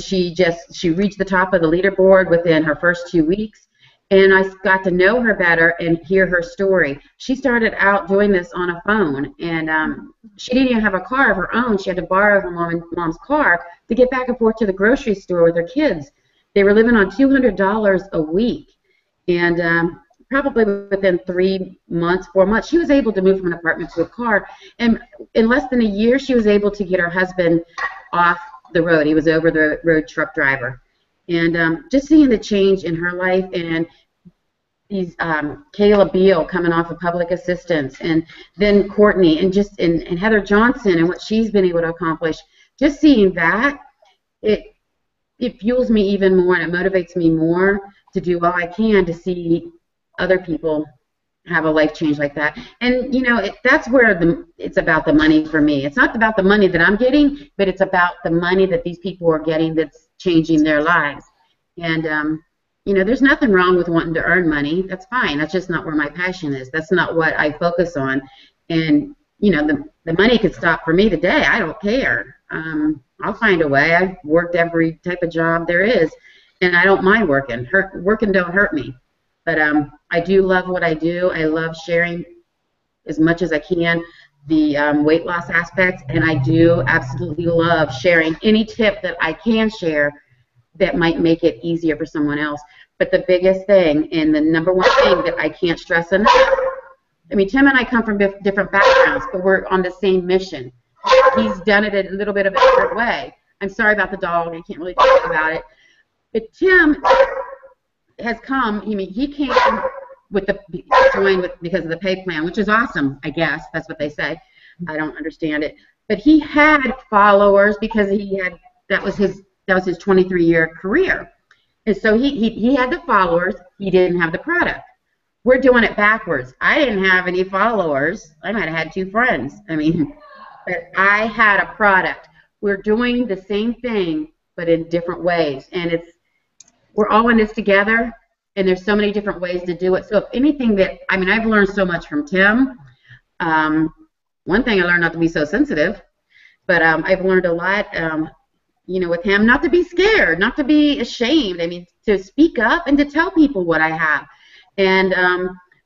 she reached the top of the leaderboard within her first 2 weeks. And I got to know her better and hear her story. She started out doing this on a phone, and she didn't even have a car of her own. She had to borrow her mom's car to get back and forth to the grocery store with her kids. They were living on $200 a week, and probably within 3 months, 4 months, she was able to move from an apartment to a car. And in less than a year, she was able to get her husband off the road. He was over the road truck driver. And just seeing the change in her life, and these Kayla Beal coming off of public assistance, and then Courtney, and and Heather Johnson and what she's been able to accomplish, just seeing that, it fuels me even more, and it motivates me more to do all I can to see other people have a life change like that. And you know, that's where it's about the money for me. It's not about the money that I'm getting, but it's about the money that these people are getting that's changing their lives. And you know, there's nothing wrong with wanting to earn money. That's fine. That's just not where my passion is. That's not what I focus on. And you know, the money could stop for me today. I don't care. I'll find a way. I've worked every type of job there is, and I don't mind working. Working don't hurt me. But I do love what I do. I love sharing as much as I can the weight loss aspects, and I do absolutely love sharing any tip that I can share that might make it easier for someone else. But the biggest thing, and the number one thing that I can't stress enough, I mean, Tim and I come from different backgrounds, but we're on the same mission. He's done it a little bit of a different way. I'm sorry about the dog. I can't really talk about it. But Tim has come, I mean, he came because of the pay plan, which is awesome, I guess. That's what they say. I don't understand it. But he had followers because that was his 23-year career. And so he had the followers, he didn't have the product. We're doing it backwards. I didn't have any followers. I might have had 2 friends. I mean, but I had a product. We're doing the same thing, but in different ways. And we're all in this together, and there's so many different ways to do it. So if anything I mean, I've learned so much from Tim. One thing I learned, not to be so sensitive, but I've learned a lot, you know, with him, not to be scared, not to be ashamed. I mean, to speak up and to tell people what I have. And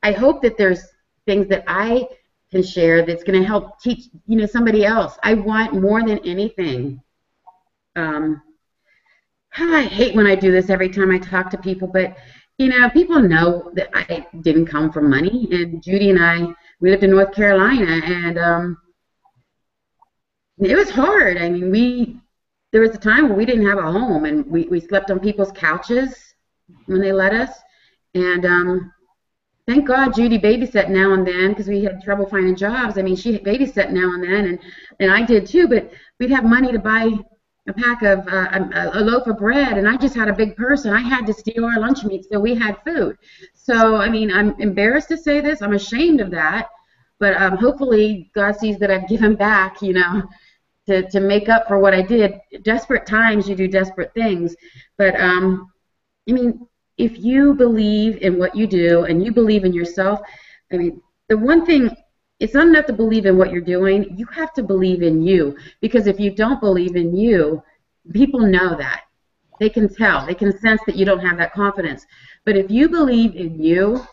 I hope that there's things that I can share that's going to help teach, somebody else. I want more than anything. I hate when I do this every time I talk to people, but people know that I didn't come from money. And Judy and I, we lived in North Carolina, and it was hard. I mean, there was a time where we didn't have a home, and we slept on people's couches when they let us. And thank God Judy babysat now and then, because we had trouble finding jobs. I mean, she babysat now and then, and I did too, but we'd have money to buy a pack of a loaf of bread, and I just had a big purse, and I had to steal our lunch meat so we had food. So, I mean, I'm embarrassed to say this. I'm ashamed of that, but hopefully God sees that I've given back, to make up for what I did. Desperate times, you do desperate things. But, I mean, if you believe in what you do and you believe in yourself, I mean, the one thing, it's not enough to believe in what you're doing. You have to believe in you, because if you don't believe in you, people know that. They can tell. They can sense that you don't have that confidence. But if you believe in you,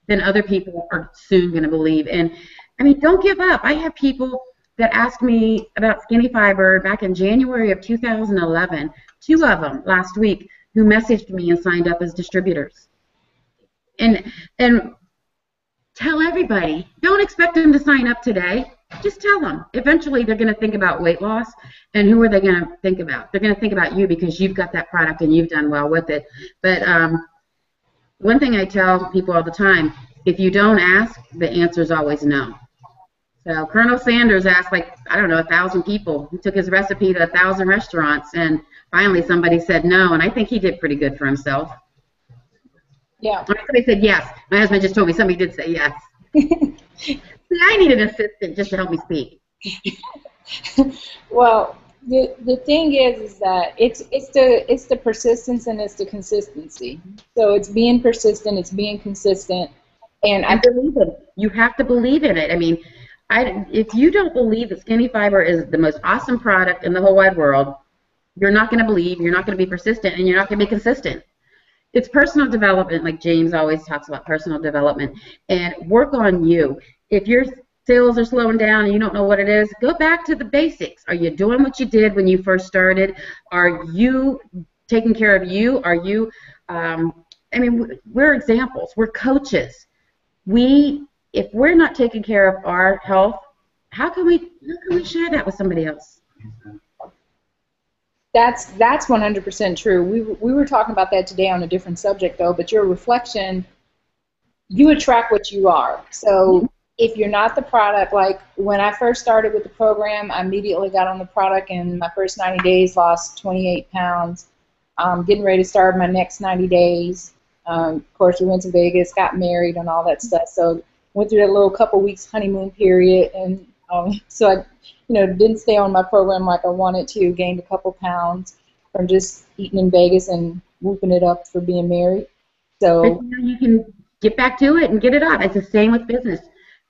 then other people are soon going to believe. And, I mean, don't give up. I have people that asked me about Skinny Fiber back in January of 2011, 2 of them last week, who messaged me and signed up as distributors. And tell everybody, don't expect them to sign up today. Just tell them. Eventually, they're going to think about weight loss, and who are they going to think about? They're going to think about you because you've got that product and you've done well with it. But one thing I tell people all the time, if you don't ask, the answer is always no. So Colonel Sanders asked, 1,000 people. He took his recipe to 1,000 restaurants, and finally somebody said no, and I think he did pretty good for himself. Yeah. Somebody said yes. My husband just told me somebody did say yes. See, I need an assistant just to help me speak. Well, the thing is that it's the persistence and it's the consistency. So it's being persistent, it's being consistent, and I believe in it. You have to believe in it. I mean, if you don't believe that Skinny Fiber is the most awesome product in the whole wide world, you're not going to believe, you're not going to be persistent, and you're not going to be consistent. It's personal development, like James always talks about personal development, and work on you. If your sales are slowing down and you don't know what it is, go back to the basics. Are you doing what you did when you first started? Are you taking care of you? Are you, I mean, we're examples. We're coaches. If we're not taking care of our health, how can we share that with somebody else? That's 100% true. We were talking about that today on a different subject, though, but your reflection, you attract what you are. So if you're not the product, like when I first started with the program, I immediately got on the product, and my first 90 days lost 28 pounds. Getting ready to start my next 90 days. Of course, we went to Vegas, got married, and all that stuff. So went through that little couple weeks honeymoon period, and so I didn't stay on my program like I wanted to, gained a couple pounds from just eating in Vegas and whooping it up for being married. So but you can get back to it and get it off. It's the same with business.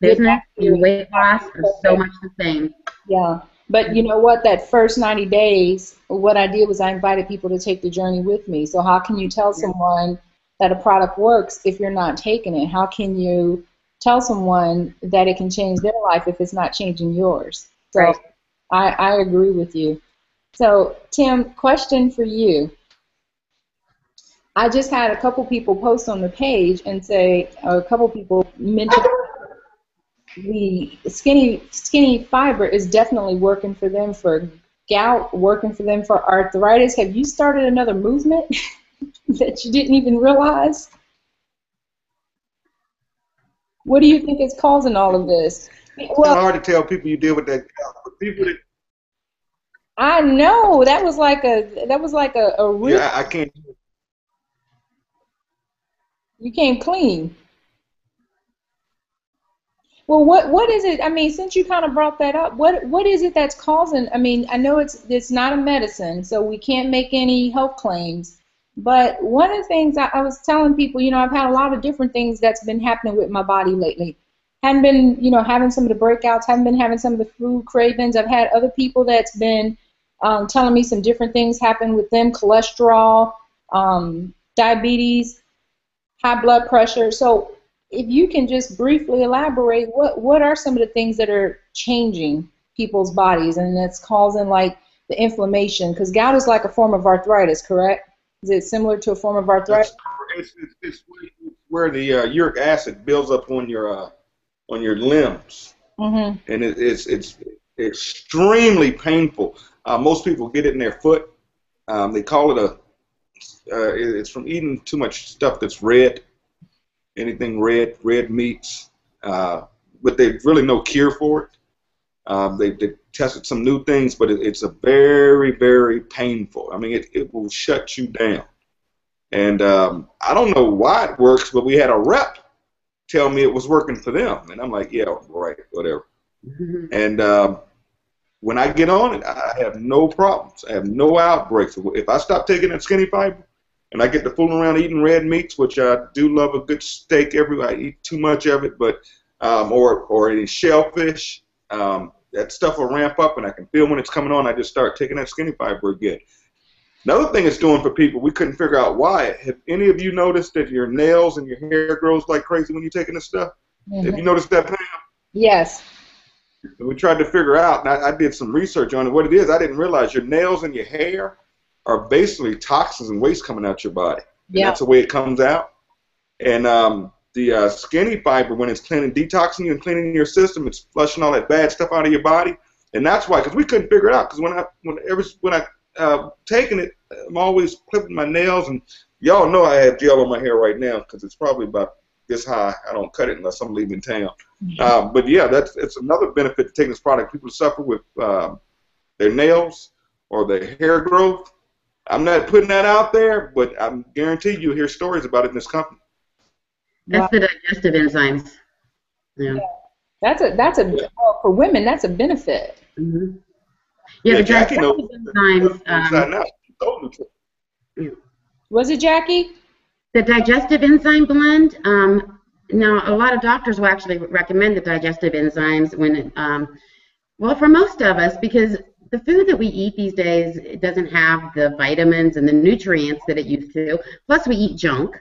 Business and weight loss are so much the same. Yeah, but you know what? That first 90 days, what I did was I invited people to take the journey with me. So how can you tell someone that a product works if you're not taking it? How can you tell someone that it can change their life if it's not changing yours? So right. I agree with you. So Tim, question for you. I just had a couple people post on the page and say, a couple people mentioned the skinny fiber is definitely working for them for gout, working for them for arthritis. Have you started another movement that you didn't even realize? What do you think is causing all of this? Well, it's hard to tell people you deal with that. People that I know that was like a root. Yeah, I can't. You came clean. Well, what is it? I mean, since you kind of brought that up, what is it that's causing? I mean, I know it's not a medicine, so we can't make any health claims. But one of the things I was telling people, I've had a lot of different things that's been happening with my body lately. Haven't been, having some of the breakouts. Haven't been having some of the food cravings. I've had other people that's been telling me some different things happen with them, cholesterol, diabetes, high blood pressure. So if you can just briefly elaborate, what are some of the things that are changing people's bodies and that's causing like the inflammation? Because gout is like a form of arthritis, correct? Is it similar to a form of arthritis? It's where the uric acid builds up on your limbs, Mm-hmm. and it's extremely painful. Most people get it in their foot. They call it it's from eating too much stuff that's red, anything red meats, but there's really no cure for it. They tested some new things, but it's a very, very painful. I mean, it will shut you down. And I don't know why it works, but we had a rep tell me it was working for them. And I'm like, yeah, right, whatever. Mhm. And when I get on it, I have no problems. I have no outbreaks. If I stop taking that skinny fiber and I get to fooling around eating red meats, which I do love a good steak I eat too much of it, but or any shellfish, that stuff will ramp up and I can feel when it's coming on. I just start taking that skinny fiber again. Another thing it's doing for people, we couldn't figure out why. Have any of you noticed that your nails and your hair grows like crazy when you're taking this stuff? Mm-hmm. Have you noticed that, Pam? Yes. And we tried to figure out, and I did some research on it. What it is, I didn't realize your nails and your hair are basically toxins and waste coming out your body. And Yeah. that's the way it comes out. And the skinny fiber, when it's cleaning, detoxing you and cleaning your system, it's flushing all that bad stuff out of your body. And that's why, because we couldn't figure it out. Because when I taking it, I'm always clipping my nails, and y'all know I have gel on my hair right now because it's probably about this high. I don't cut it unless I'm leaving town. But yeah, it's another benefit to taking this product. People suffer with their nails or their hair growth. I'm not putting that out there, but I'm guaranteed you'll hear stories about it in this company. That's the digestive enzymes. Yeah. Well, for women, that's a benefit. Mm-hmm. Yeah, the Jackie knows digestive enzymes. Was it Jackie? The digestive enzyme blend. Now, a lot of doctors will actually recommend the digestive enzymes when, well, for most of us, because the food that we eat these days, it doesn't have the vitamins and the nutrients that it used to. Plus, we eat junk.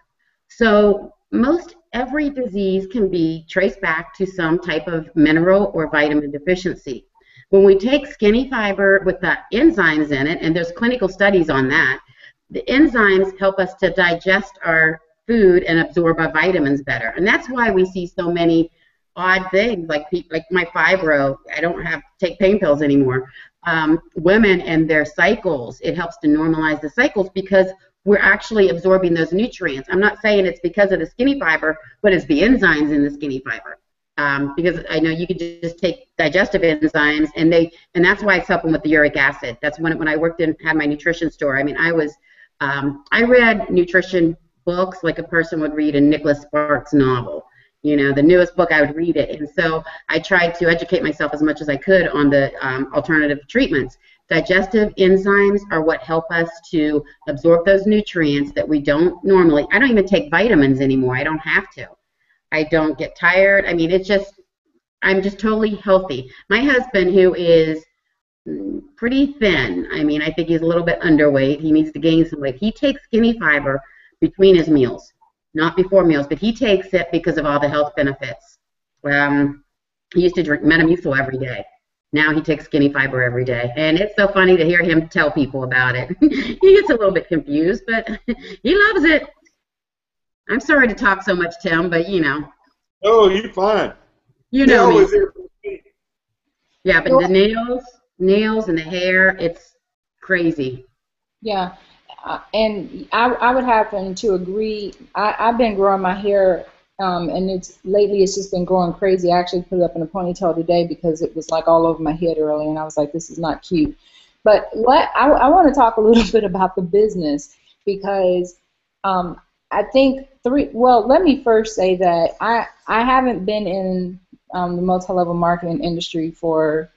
So most every disease can be traced back to some type of mineral or vitamin deficiency. When we take skinny fiber with the enzymes in it, and there's clinical studies on that, the enzymes help us to digest our food and absorb our vitamins better. And that's why we see so many odd things, like my fibro. I don't have to take pain pills anymore. Women and their cycles, it helps to normalize the cycles because we're actually absorbing those nutrients. I'm not saying it's because of the skinny fiber, but it's the enzymes in the skinny fiber. Because I know you can just take digestive enzymes, and that's why I supplement with the uric acid. That's when I had my nutrition store. I mean, I read nutrition books like a person would read a Nicholas Sparks novel. You know, the newest book, I would read it. And so I tried to educate myself as much as I could on the alternative treatments. Digestive enzymes are what help us to absorb those nutrients that we don't normally. I don't even take vitamins anymore. I don't have to. I don't get tired. I mean, I'm just totally healthy. My husband, who is pretty thin, I mean, I think he's a little bit underweight. He needs to gain some weight. He takes skinny fiber between his meals, not before meals, but he takes it because of all the health benefits. He used to drink Metamucil every day. Now he takes skinny fiber every day. And it's so funny to hear him tell people about it. He gets a little bit confused, but he loves it. I'm sorry to talk so much, Tim, but you know. Oh, you're fine. You know me. Here. Yeah, but the nails and the hair, it's crazy. Yeah, and I would happen to agree. I've been growing my hair, and lately it's just been growing crazy. I actually put it up in a ponytail today because it was like all over my head earlier, and I was like, this is not cute. But I want to talk a little bit about the business because I think let me first say that I haven't been in the multi-level marketing industry for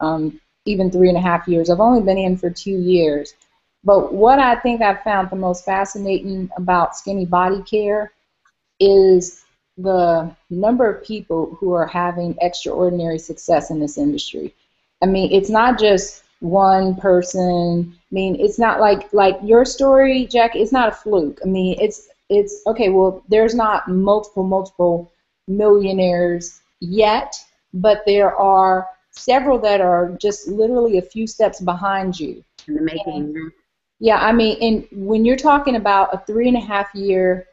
even 3.5 years. I've only been in for 2 years. But what I think I've found the most fascinating about skinny body care is the number of people who are having extraordinary success in this industry. I mean, it's not just one person. I mean, it's not like your story, Jack. It's not a fluke. I mean, it's okay. Well, there's not multiple millionaires yet, but there are several that are just literally a few steps behind you. In the making. And, yeah, I mean, and when you're talking about a 3.5 year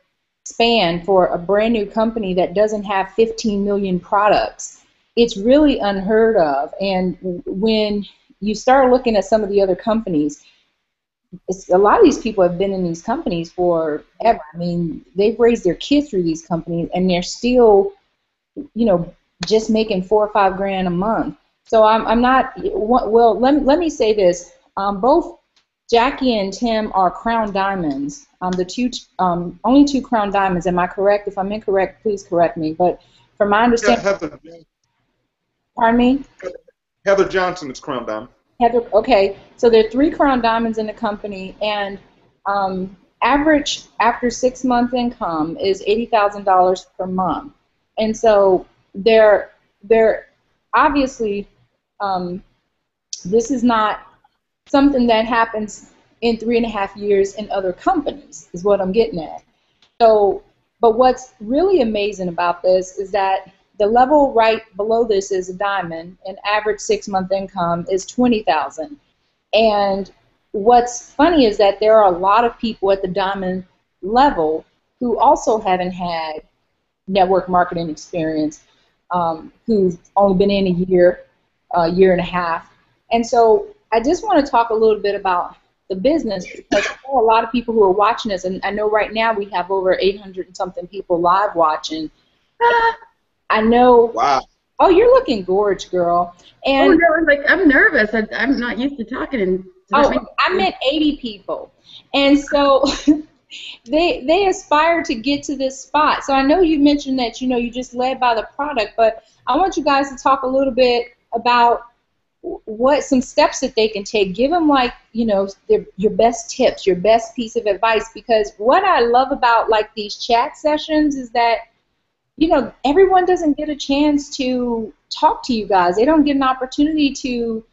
span for a brand new company that doesn't have 15 million products, it's really unheard of. And when you start looking at some of the other companies, a lot of these people have been in these companies forever. I mean, they've raised their kids through these companies, and they're still, just making $4 or $5 a month. So I'm not. Well, let me say this. Both Jackie and Tim are Crown Diamonds. The two only two Crown Diamonds. Am I correct? If I'm incorrect, please correct me. But from my understanding, pardon me. Heather Johnson is Crown Diamond. Heather. Okay, so there are 3 Crown Diamonds in the company, and average after 6 month income is $80,000 per month. And so they're obviously this is not something that happens in 3.5 years in other companies, is what I'm getting at. So, but what's really amazing about this is that the level right below this is a diamond, and average 6 month income is $20,000. And what's funny is that there are a lot of people at the diamond level who also haven't had network marketing experience, who've only been in a year and a half. And so I just want to talk a little bit about the business, because there are a lot of people who are watching us, and I know right now we have over 800 and something people live watching. I know. Wow. Oh, you're looking gorgeous, girl. And oh no, I'm nervous. I'm not used to talking. And I meant 80 people, and so they aspire to get to this spot. So I know you mentioned that you just led by the product, but I want you guys to talk a little bit about what some steps that they can take. Give them your best tips, your best piece of advice, because what I love about these chat sessions is that everyone doesn't get a chance to talk to you guys. They don't get an opportunity to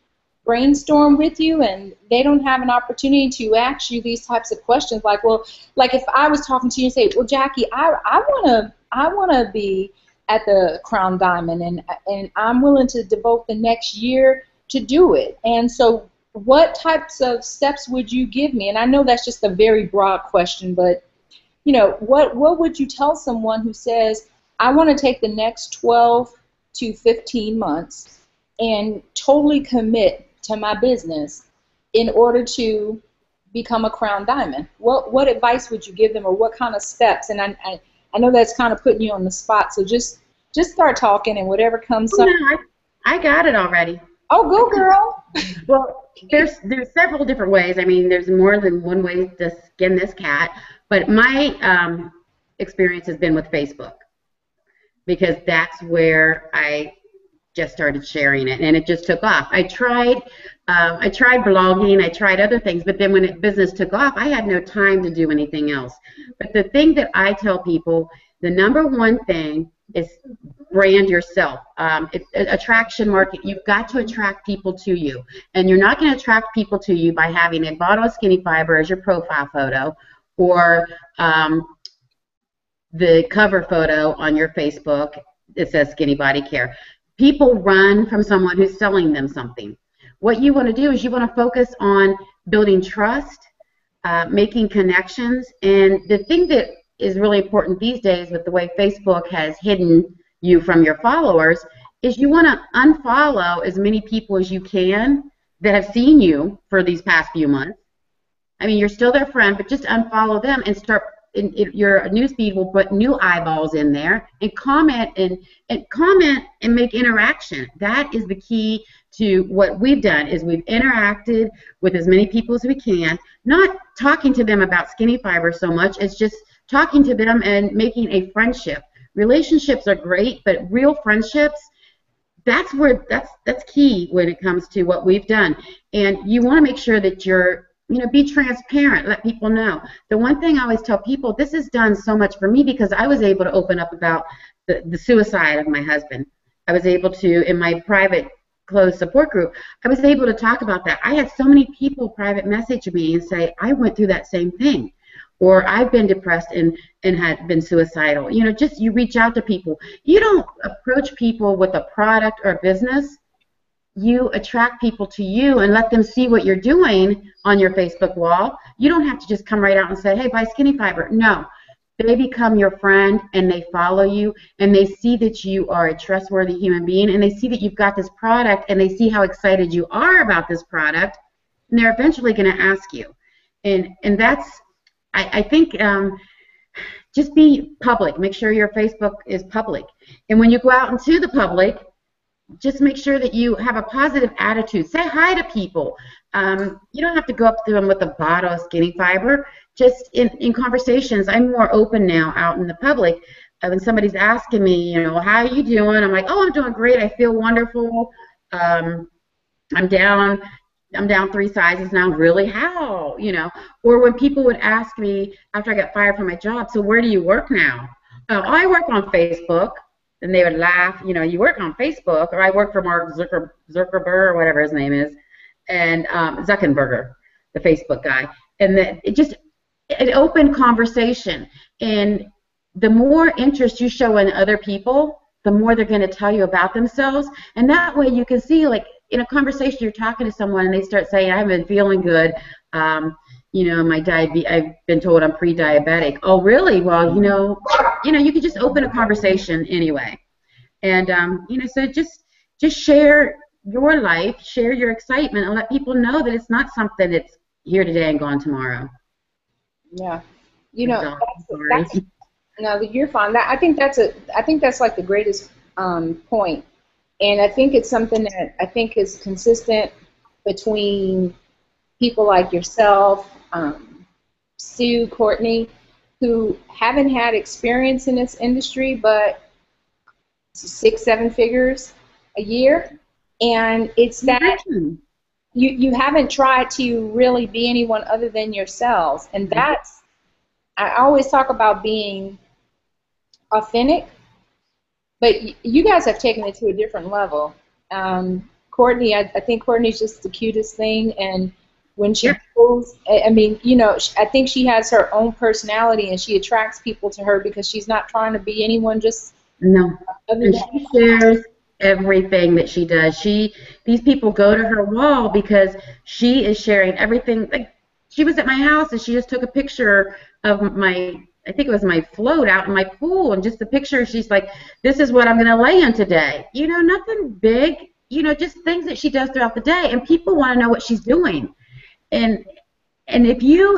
brainstorm with you, and they don't have an opportunity to ask you these types of questions. Like if I was talking to you and say, well, Jackie, I wanna be at the Crown Diamond, and I'm willing to devote the next year to do it. And so what types of steps would you give me? And I know that's just a very broad question, but what would you tell someone who says, I want to take the next 12 to 15 months and totally commit to my business in order to become a Crown Diamond? What advice would you give them, or what kind of steps? And I know that's kind of putting you on the spot, so just start talking, and whatever comes up. No, I got it already. Oh, go girl. Well, there's several different ways. I mean, there's more than one way to skin this cat, but my experience has been with Facebook, because that's where I just started sharing it, and it just took off. I tried blogging, I tried other things, but then when business took off, I had no time to do anything else. But the thing that I tell people, the number one thing is brand yourself. Attraction market, you've got to attract people to you, and you're not going to attract people to you by having a bottle of Skinny Fiber as your profile photo, or the cover photo on your Facebook that says Skinny Body Care. People run from someone who's selling them something. What you want to do is you want to focus on building trust, making connections, and the thing that is really important these days with the way Facebook has hidden you from your followers is you want to unfollow as many people as you can that have seen you for these past few months. I mean, you're still their friend, but just unfollow them and start. Your newsfeed will put new eyeballs in there, and comment and make interaction. That is the key to what we've done. Is we've interacted with as many people as we can, not talking to them about Skinny Fiber so much as just talking to them and making a friendship. Relationships are great, but real friendships, that's key when it comes to what we've done. And you want to make sure that you're be transparent, let people know. The one thing I always tell people, this has done so much for me because I was able to open up about the suicide of my husband. I was able to, in my private closed support group, I was able to talk about that. I had so many people private message me and say, I went through that same thing, or I've been depressed and had been suicidal. You know, just you reach out to people. You don't approach people with a product or a business. You attract people to you and let them see what you're doing on your Facebook wall. You don't have to just come right out and say, hey, buy Skinny Fiber. No. They become your friend, and they follow you, and they see that you are a trustworthy human being, and they see that you've got this product, and they see how excited you are about this product, and they're eventually going to ask you. And that's, I think, just be public. Make sure your Facebook is public. And when you go out into the public, just make sure that you have a positive attitude. Say hi to people. You don't have to go up to them with a bottle of Skinny Fiber. Just in conversations, I'm more open now out in the public. When somebody's asking me, you know, how are you doing? I'm like, oh, I'm doing great. I feel wonderful. I'm down 3 sizes now. Really? How? You know. Or when people would ask me after I got fired from my job, so where do you work now? Oh, I work on Facebook. And they would laugh, you know, you work on Facebook, or I work for Mark Zuckerberg, or whatever his name is, and Zuckerberg, the Facebook guy. And it opened conversation. And the more interest you show in other people, the more they're going to tell you about themselves. And that way you can see, like, in a conversation, you're talking to someone, and they start saying, I haven't been feeling good. You know, I've been told I'm pre-diabetic. Oh, really? Well, you know, you could just open a conversation anyway. And, you know, so just share your life, share your excitement, and let people know that it's not something that's here today and gone tomorrow. Yeah. You know, no, you're fine. I think that's like the greatest point. And I think it's something that I think is consistent between people like yourself, Sue, Courtney, who haven't had experience in this industry, but 6-7 figures a year, and it's that you haven't tried to really be anyone other than yourselves, and that's, I always talk about being authentic, but you guys have taken it to a different level. Courtney, I think Courtney's just the cutest thing, and when she goes, I mean, you know, I think she has her own personality, and she attracts people to her because she's not trying to be anyone, just no. And she shares everything that she does. These people go to her wall because she is sharing everything. Like, she was at my house, and she just took a picture of I think it was my float out in my pool, and just the picture, she's like, this is what I'm going to lay in today. You know, nothing big, you know, just things that she does throughout the day, and people want to know what she's doing. And if you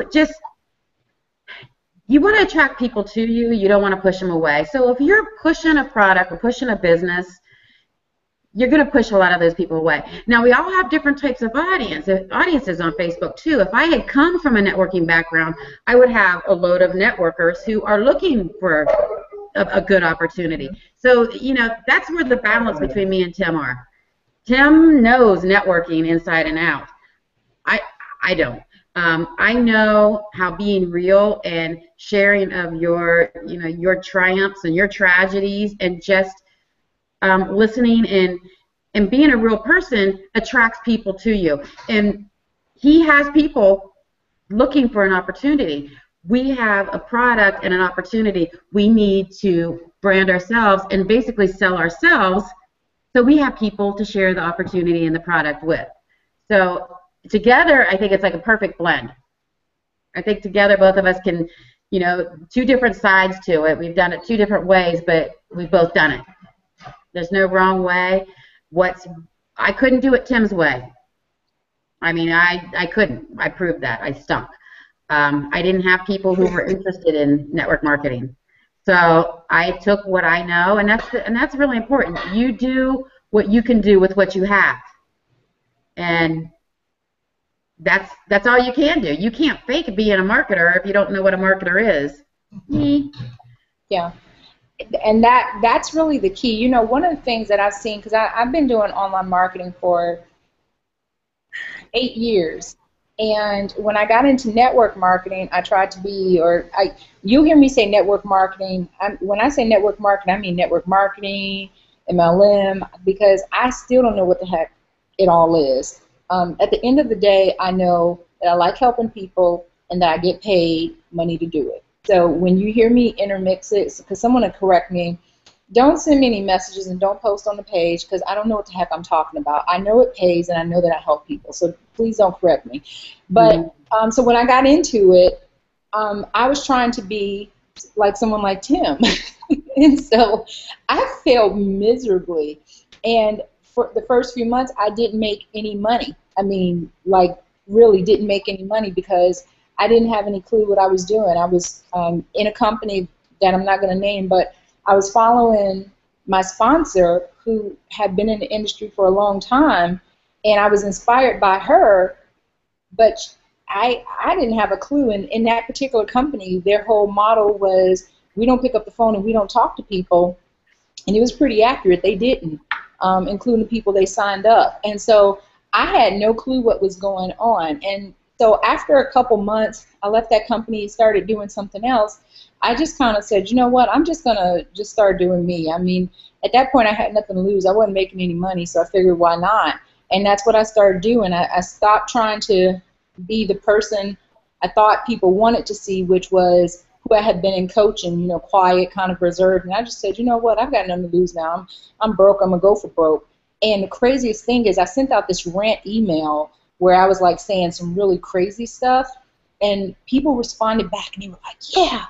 want to attract people to you, you don't want to push them away. So if you're pushing a product or pushing a business, you're going to push a lot of those people away. Now, we all have different types of audiences on Facebook, too. If I had come from a networking background, I would have a load of networkers who are looking for a good opportunity. So, you know, that's where the balance between me and Tim are. Tim knows networking inside and out. I don't. I know how being real and sharing of your triumphs and your tragedies, and just listening and being a real person attracts people to you. And he has people looking for an opportunity. We have a product and an opportunity. We need to brand ourselves and basically sell ourselves, so we have people to share the opportunity and the product with. So together, I think it's like a perfect blend. I think together both of us can, you know, 2 different sides to it. We've done it 2 different ways, but we've both done it. There's no wrong way. I couldn't do it Tim's way. I mean, I couldn't. I proved that. I stunk. I didn't have people who were interested in network marketing. So I took what I know, and that's really important. You do what you can do with what you have. And that's all you can do. You can't fake being a marketer if you don't know what a marketer is. Yeah, and that's really the key. You know, one of the things that I've seen, because I've been doing online marketing for 8 years, and when I got into network marketing, I tried to be, you'll hear me say network marketing. When I say network marketing, I mean network marketing, MLM, because I still don't know what the heck it all is. At the end of the day, I know that I like helping people and that I get paid money to do it. So when you hear me intermix it, because someone will correct me, don't send me any messages and don't post on the page because I don't know what the heck I'm talking about. I know it pays and I know that I help people, so please don't correct me. But so when I got into it, I was trying to be like someone like Tim, and so I failed miserably. And for the first few months, I didn't make any money. I mean, like really didn't make any money because I didn't have any clue what I was doing. I was in a company that I'm not going to name, but I was following my sponsor who had been in the industry for a long time, and I was inspired by her, but I didn't have a clue. And in that particular company, their whole model was we don't pick up the phone and we don't talk to people, and it was pretty accurate. They didn't, including the people they signed up. And so I had no clue what was going on. And so after a couple months, I left that company, started doing something else. I just kind of said, you know what, I'm just going to just start doing me. I mean, at that point, I had nothing to lose. I wasn't making any money, so I figured, why not? And that's what I started doing. I stopped trying to be the person I thought people wanted to see, which was who I had been in coaching, you know, quiet, kind of reserved. And I just said, you know what, I've got nothing to lose now. I'm broke. I'm going to go for broke. And the craziest thing is I sent out this rant email where I was like saying some really crazy stuff, and people responded back and they were like, yeah.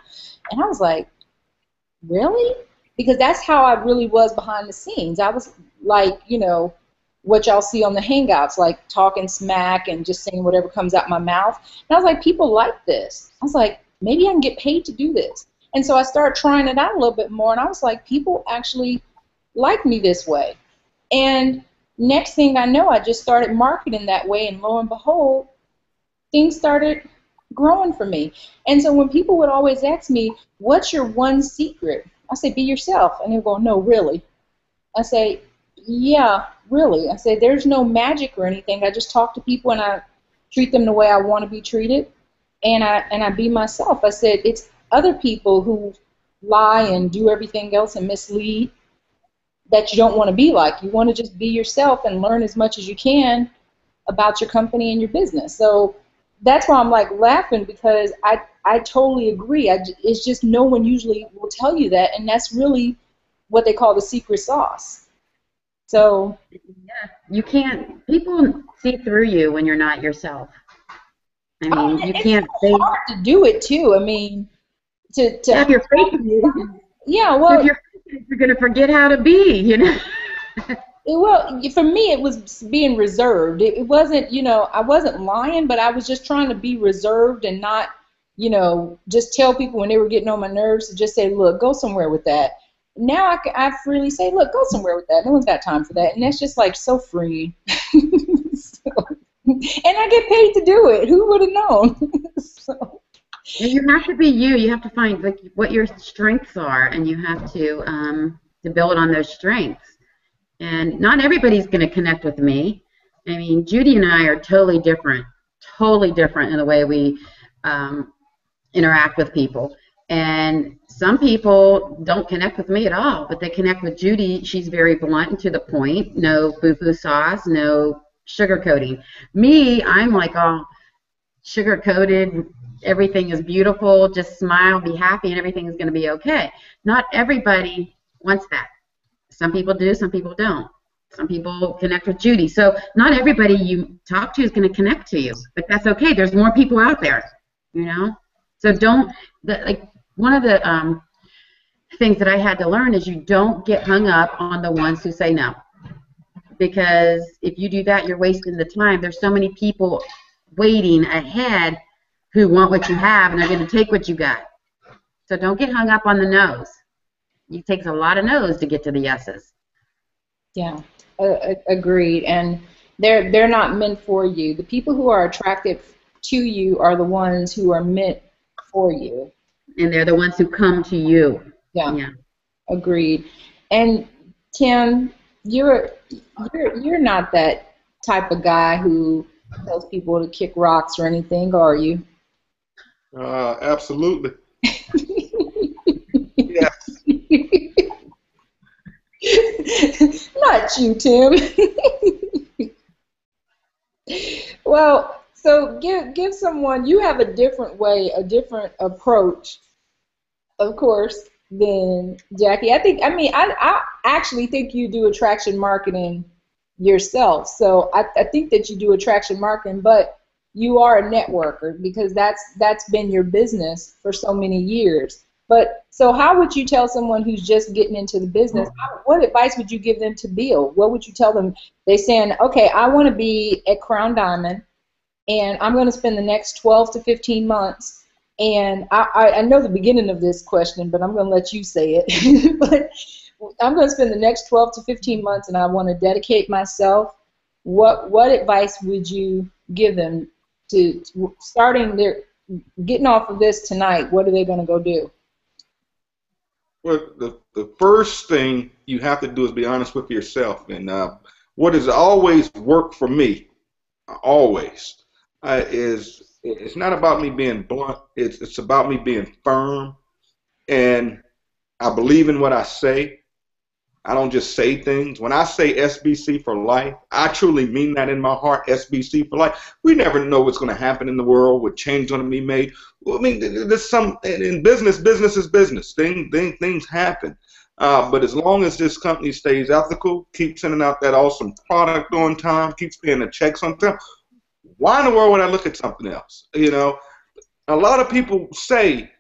And I was like, really? Because that's how I really was behind the scenes. I was like, you know, what y'all see on the Hangouts, like talking smack and just saying whatever comes out my mouth. And I was like, people like this. I was like, maybe I can get paid to do this. And so I started trying it out a little bit more, and I was like, people actually like me this way. And next thing I know, I just started marketing that way, and lo and behold, things started growing for me. And so when people would always ask me, what's your one secret? I say, be yourself. And they go, no, really? I say, yeah, really. I say, there's no magic or anything. I just talk to people and I treat them the way I want to be treated, and I be myself. I said, it's other people who lie and do everything else and mislead that you don't want to be like. You want to just be yourself and learn as much as you can about your company and your business. So that's why I'm like laughing, because I totally agree. It's just no one usually will tell you that, and that's really what they call the secret sauce. So yeah, you can't. People see through you when you're not yourself. I mean, you can't. It's hard to do it too. I mean, to if you're faking it, yeah. Well, if you're faking it, you're gonna forget how to be. You know. Well, for me, it was being reserved. It wasn't, you know, I wasn't lying, but I was just trying to be reserved and not, you know, just tell people when they were getting on my nerves to just say, look, go somewhere with that. Now I freely say, look, go somewhere with that. No one's got time for that. And that's just like so free. So, and I get paid to do it. Who would have known? So. And you have to be you. You have to find like what your strengths are, and you have to build on those strengths. And not everybody's going to connect with me. I mean, Judy and I are totally different in the way we interact with people. And some people don't connect with me at all, but they connect with Judy. She's very blunt and to the point. No boo-boo sauce, no sugarcoating. Me, I'm like all sugar-coated. Everything is beautiful. Just smile, be happy, and everything is going to be okay. Not everybody wants that. Some people do, some people don't. Some people connect with Judy. So not everybody you talk to is going to connect to you, but that's okay. There's more people out there, you know. So don't, like one of the things that I had to learn is you don't get hung up on the ones who say no, because if you do that, you're wasting the time. There's so many people waiting ahead who want what you have, and they're going to take what you got. So don't get hung up on the no's. It takes a lot of no's to get to the yeses. Yeah, agreed. And they're not meant for you. The people who are attracted to you are the ones who are meant for you. And they're the ones who come to you. Yeah. Agreed. And Tim, you're not that type of guy who tells people to kick rocks or anything, are you? Absolutely. Yes. Not you, Tim. Well, so give someone, you have a different way, a different approach, of course, than Jackie. I actually think you do attraction marketing yourself. So I think that you do attraction marketing, but you are a networker because that's been your business for so many years. But so how would you tell someone who's just getting into the business, what advice would you give them to build? What would you tell them? They saying, okay, I want to be at Crown Diamond and I'm going to spend the next 12 to 15 months. And I know the beginning of this question, but I'm going to let you say it. But I'm going to spend the next 12 to 15 months, and I want to dedicate myself. What advice would you give them to starting their getting off of this tonight? What are they going to go do? Well, the first thing you have to do is be honest with yourself. And what has always worked for me, always, is it's not about me being blunt. It's about me being firm. And I believe in what I say. I don't just say things. When I say SBC for life, I truly mean that in my heart, SBC for life. We never know what's going to happen in the world, what change going to be made. Well, I mean, there's some in business. Business is business. Things happen. But as long as this company stays ethical, keeps sending out that awesome product on time, keeps paying the checks on time, why in the world would I look at something else? You know, a lot of people say,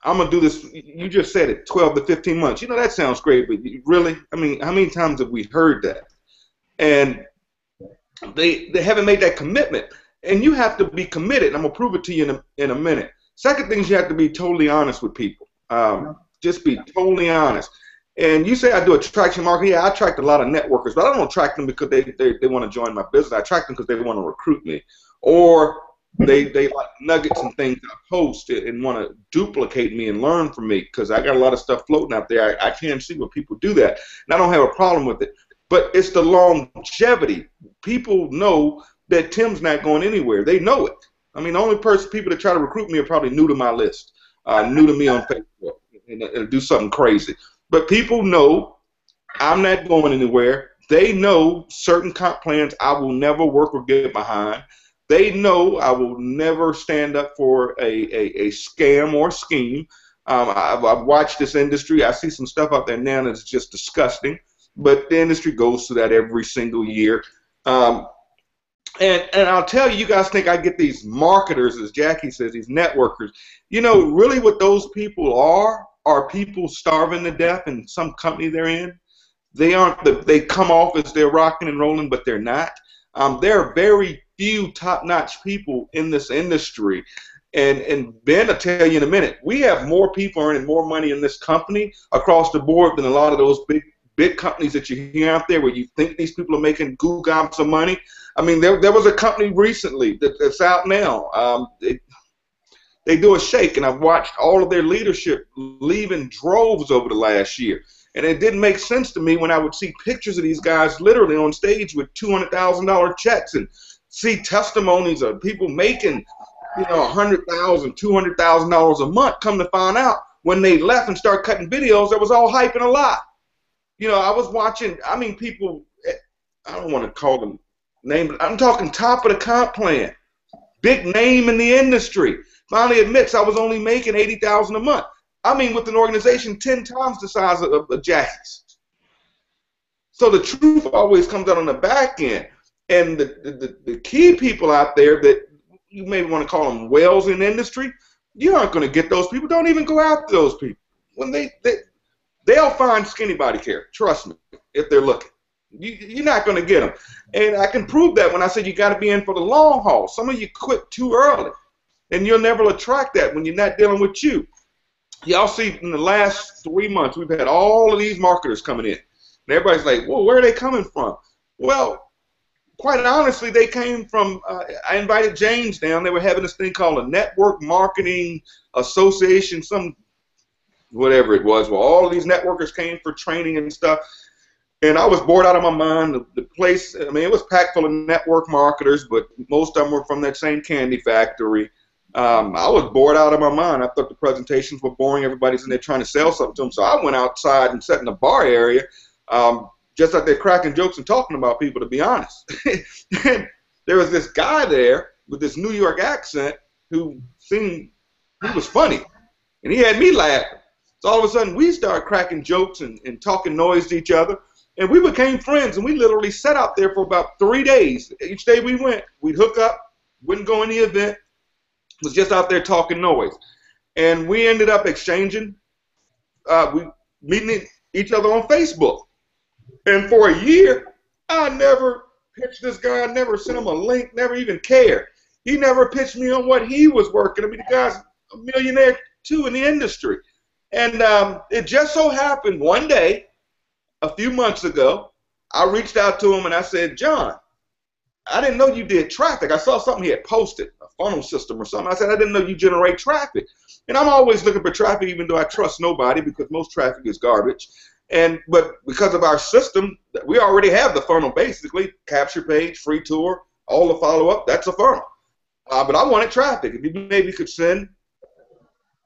I'm going to do this. You just said it, 12 to 15 months. You know, that sounds great, but really? I mean, how many times have we heard that? And they haven't made that commitment. And you have to be committed. I'm going to prove it to you in a minute. Second thing is you have to be totally honest with people. Just be totally honest. And you say I do attraction marketing. Yeah, I attract a lot of networkers, but I don't attract them because they want to join my business. I attract them because they want to recruit me. Or they like nuggets and things I post and want to duplicate me and learn from me because I got a lot of stuff floating out there. I can see where people do that, and I don't have a problem with it. But it's the longevity. People know that Tim's not going anywhere. They know it. I mean, the only people that try to recruit me are probably new to my list, new to me on Facebook, and do something crazy. But people know I'm not going anywhere. They know certain comp plans I will never work or get behind. They know I will never stand up for a scam or scheme. I've watched this industry. I see some stuff out there now that's just disgusting. But the industry goes through that every single year. And I'll tell you, you guys think I get these marketers, as Jackie says, these networkers. You know, really what those people are people starving to death in some company they're in. They aren't. They come off as they're rocking and rolling, but they're not. There are very few top-notch people in this industry. And Ben will tell you in a minute, we have more people earning more money in this company across the board than a lot of those big companies that you hear out there where you think these people are making goo gobs of money. I mean, there was a company recently that's out now. They do a shake, and I've watched all of their leadership leave in droves over the last year. And it didn't make sense to me when I would see pictures of these guys literally on stage with $200,000 checks and see testimonies of people making, $100,000, $200,000 a month. Come to find out, when they left and started cutting videos, that was all hype and a lie. I was watching. I mean, people. I don't want to call them names. I'm talking top of the comp plan, big name in the industry. Finally admits I was only making $80,000 a month. I mean, with an organization 10 times the size of Jackie's. So the truth always comes out on the back end. And the key people out there that you may want to call them whales in the industry, you aren't going to get those people. Don't even go after those people. When they'll find skinny body care. Trust me, if they're looking. You're not going to get them. And I can prove that when I say you got to be in for the long haul. Some of you quit too early. And you'll never attract that when you're not dealing with you. Y'all see in the last 3 months, we've had all of these marketers coming in. And everybody's like, well, where are they coming from? Well, quite honestly, they came from, I invited James down. They were having this thing called a Network Marketing Association, some whatever it was, where all of these networkers came for training and stuff. And I was bored out of my mind. The place, I mean, it was packed full of network marketers, but most of them were from that same candy factory. I was bored out of my mind. I thought the presentations were boring. Everybody's in there trying to sell something to them. So I went outside and sat in the bar area, just out there cracking jokes and talking about people, to be honest. there was this guy there with this New York accent who seemed, he was funny, and he had me laughing. So all of a sudden, we started cracking jokes and talking noise to each other, and we became friends, and we literally sat out there for about 3 days. Each day we went, we'd hook up, wouldn't go in the event, was just out there talking noise. And we ended up exchanging, meeting each other on Facebook. And for a year, I never pitched this guy, I never sent him a link, never even cared. He never pitched me on what he was working. I mean, the guy's a millionaire too in the industry. And it just so happened one day, a few months ago, I reached out to him and I said, John, I didn't know you did traffic. I saw something he had posted, a funnel system or something. I said, I didn't know you generate traffic. And I'm always looking for traffic, even though I trust nobody, because most traffic is garbage. But because of our system, we already have the funnel, basically, capture page, free tour, all the follow-up, that's a funnel. But I wanted traffic. If you maybe could send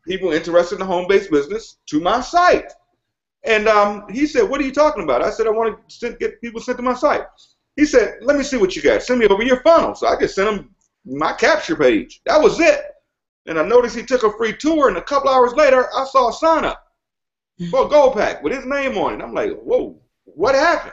people interested in the home-based business to my site. And he said, what are you talking about? I said, I want to get people sent to my site. He said, let me see what you got. Send me over your funnel. So I just sent him my capture page. That was it. And I noticed he took a free tour, and a couple hours later, I saw a sign up for a gold pack with his name on it. I'm like, whoa, what happened?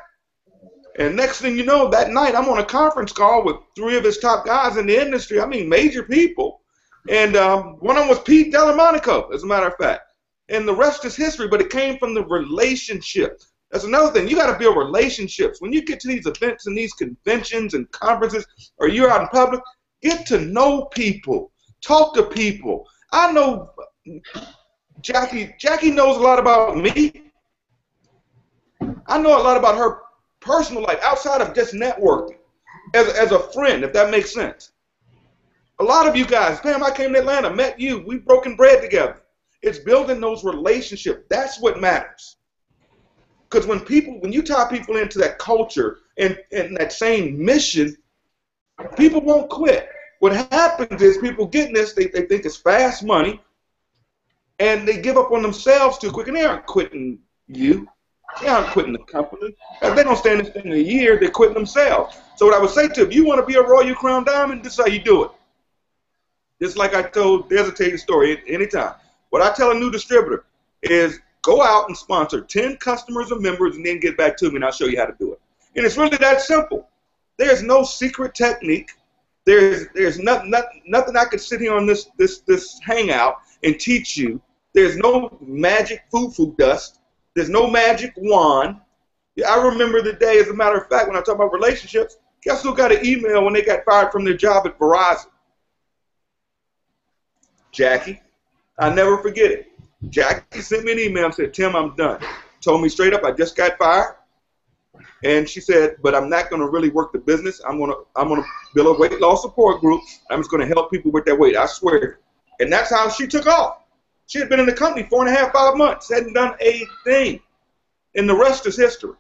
And next thing you know, that night, I'm on a conference call with 3 of his top guys in the industry. I mean, major people. And one of them was Pete Delmonico, as a matter of fact. And the rest is history, but it came from the relationship. That's another thing. You got to build relationships. When you get to these events and these conventions and conferences, or you're out in public, get to know people. Talk to people. I know Jackie knows a lot about me. I know a lot about her personal life outside of just networking as a friend, if that makes sense. A lot of you guys, Pam, I came to Atlanta, met you. We've broken bread together. It's building those relationships. That's what matters. Because when you tie people into that culture and that same mission, people won't quit. What happens is people getting this, they think it's fast money, and they give up on themselves too quick, and they aren't quitting you. They aren't quitting the company. If they don't stay in this thing a year, they're quitting themselves. So what I would say to you, if you want to be a Royal Crown Diamond, this is how you do it. Just like I told, there's a tell you story anytime. What I tell a new distributor is go out and sponsor 10 customers or members and then get back to me and I'll show you how to do it. And it's really that simple. There's no secret technique. There's nothing I could sit here on this hangout and teach you. There's no magic foo-foo dust. There's no magic wand. I remember the day, as a matter of fact, when I talk about relationships, guess who got an email when they got fired from their job at Verizon? Jackie. I'll never forget it. Jackie sent me an email and said, Tim, I'm done. Told me straight up, I just got fired. And she said, but I'm not going to really work the business. I'm gonna build a weight loss support group. I'm just going to help people with their weight. I swear. And that's how she took off. She had been in the company 4.5, 5 months, hadn't done a thing. And the rest is history.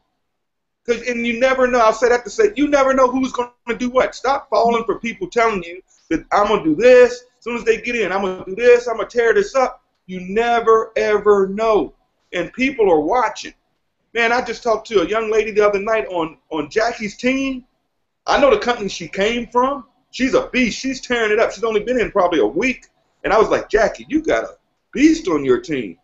And you never know. I'll say that to say, you never know who's going to do what. Stop falling for people telling you that I'm going to do this. As soon as they get in, I'm going to do this. I'm going to tear this up. You never, ever know. And people are watching. Man, I just talked to a young lady the other night on Jackie's team. I know the company she came from. She's a beast. She's tearing it up. She's only been in probably a week. And I was like, Jackie, you got a beast on your team.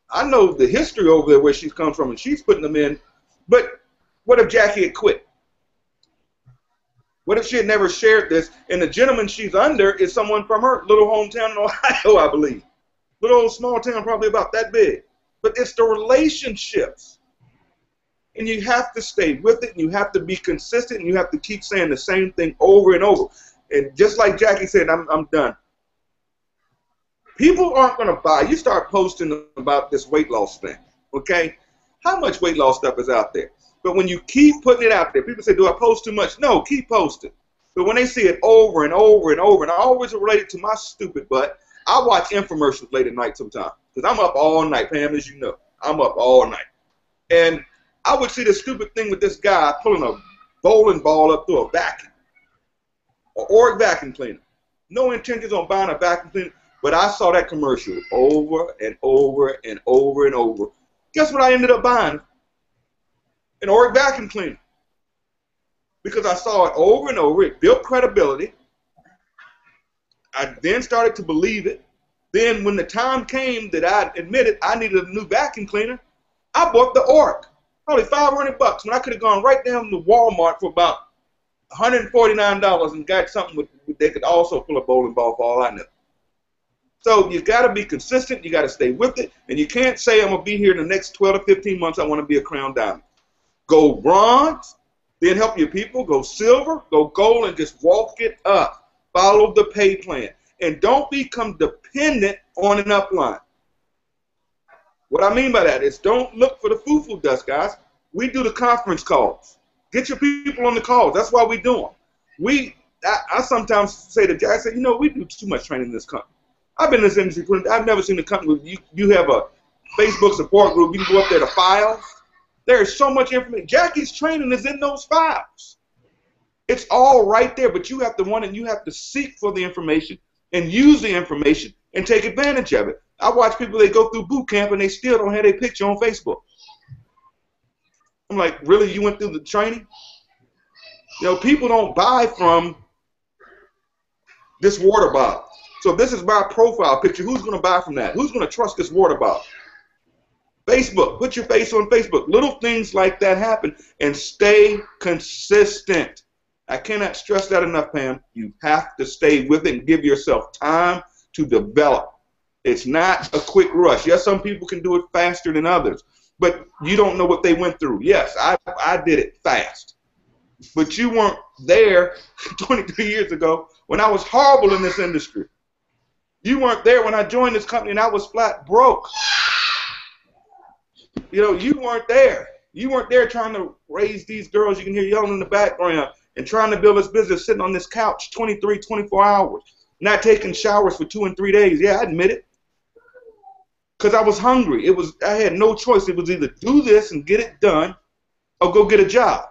I know the history over there where she's come from, and she's putting them in. But what if Jackie had quit? What if she had never shared this? And the gentleman she's under is someone from her little hometown in Ohio, I believe. Little old small town, probably about that big. But it's the relationships. And you have to stay with it, and you have to be consistent, and you have to keep saying the same thing over and over. And just like Jackie said, I'm done. People aren't going to buy. You start posting about this weight loss thing, okay? How much weight loss stuff is out there? But when you keep putting it out there, people say, do I post too much? No, keep posting. But when they see it over and over and over, and I always relate it to my stupid butt, I watch infomercials late at night sometimes because I'm up all night, Pam, as you know. I'm up all night. And I would see this stupid thing with this guy pulling a bowling ball up through a vacuum, or Oric vacuum cleaner. No intentions on buying a vacuum cleaner, but I saw that commercial over and over and over and over. Guess what I ended up buying? An Oric vacuum cleaner. because I saw it over and over. It built credibility. I then started to believe it. Then when the time came that I admitted I needed a new vacuum cleaner, I bought the Orc. Only $500 when I could have gone right down to Walmart for about $149 and got something they could also pull a bowling ball for all I knew. So you got to be consistent. You got to stay with it. And you can't say I'm going to be here in the next 12 to 15 months. I want to be a crown diamond. Go bronze, then help your people. Go silver, go gold, and just walk it up. Follow the pay plan. And don't become dependent on an upline. What I mean by that is don't look for the foo-foo dust, guys. We do the conference calls. Get your people on the calls. That's why we do them. I sometimes say to Jack, I say, you know, we do too much training in this company. I've been in this industry. I've never seen a company where you have a Facebook support group. You can go up there to files. There's so much information. Jackie's training is in those files. It's all right there, but you have to want it. You have to seek for the information and use the information and take advantage of it. I watch people, they go through boot camp and they still don't have their picture on Facebook. I'm like, really? You went through the training? You know, people don't buy from this water bottle. So if this is my profile picture, who's going to buy from that? Who's going to trust this water bottle? Facebook. Put your face on Facebook. Little things like that happen, and stay consistent. I cannot stress that enough, Pam. You have to stay with it and give yourself time to develop. It's not a quick rush. Yes, some people can do it faster than others, but you don't know what they went through. Yes, I did it fast, but you weren't there 23 years ago when I was horrible in this industry. You weren't there when I joined this company and I was flat broke. You know, you weren't there. You weren't there trying to raise these girls you can hear yelling in the background and trying to build this business sitting on this couch 23, 24 hours, not taking showers for 2 and 3 days. Yeah, I admit it. Because I was hungry. I had no choice. It was either do this and get it done or go get a job.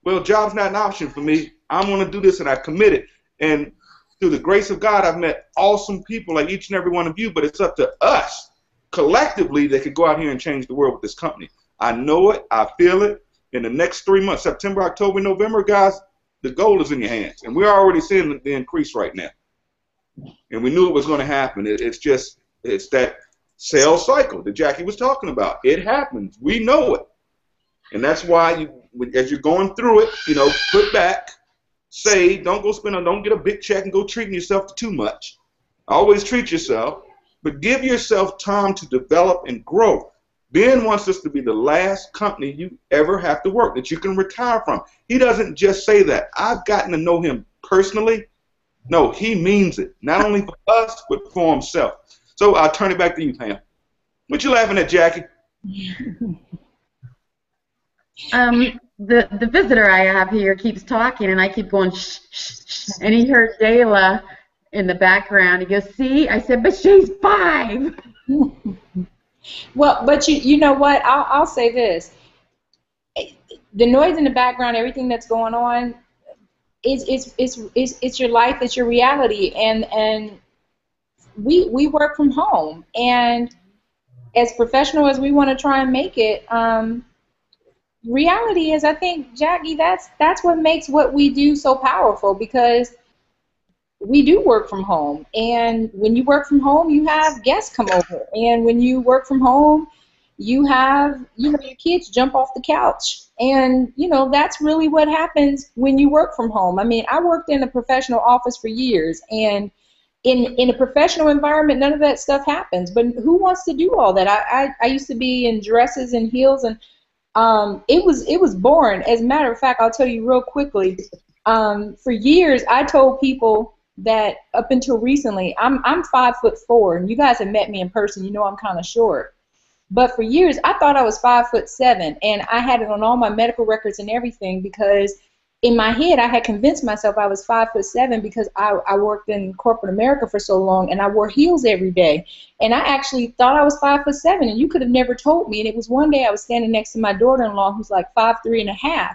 Well, job's not an option for me. I'm going to do this, and I committed. And through the grace of God, I've met awesome people like each and every one of you, but it's up to us collectively that could go out here and change the world with this company. I know it. I feel it. In the next 3 months, September, October, November, guys, the goal is in your hands. And we're already seeing the increase right now. And we knew it was going to happen. It's that sales cycle that Jackie was talking about. It happens. We know it. And that's why, as you're going through it, you know, put back, save, don't get a big check and go treating yourself too much. Always treat yourself, but give yourself time to develop and grow. Ben wants this to be the last company you ever have to work, that you can retire from. He doesn't just say that. I've gotten to know him personally. No, he means it, not only for us, but for himself. So I'll turn it back to you, Pam. What you laughing at, Jackie? The visitor I have here keeps talking, and I keep going, shh, shh, shh. And he heard Dayla in the background. He goes, see? I said, but she's 5. Well, but you know what? I'll say this. The noise in the background, everything that's going on, it's your life, it's your reality. And we work from home. And as professional as we want to try and make it, reality is, I think, Jackie, that's what makes what we do so powerful, because we do work from home. And when you work from home, you have guests come over. And when you work from home, you have, your kids jump off the couch. And, that's really what happens when you work from home. I mean, I worked in a professional office for years, and in a professional environment, none of that stuff happens. But who wants to do all that? I used to be in dresses and heels, and it was boring. As a matter of fact, I'll tell you real quickly. For years, I told people that up until recently, I'm 5'4", and you guys have met me in person. You know I'm kind of short. But for years, I thought I was 5'7", and I had it on all my medical records and everything, because in my head, I had convinced myself I was 5'7" because I worked in corporate America for so long, and I wore heels every day. And I actually thought I was 5'7", and you could have never told me. And it was one day I was standing next to my daughter-in-law, who's like 5'3½",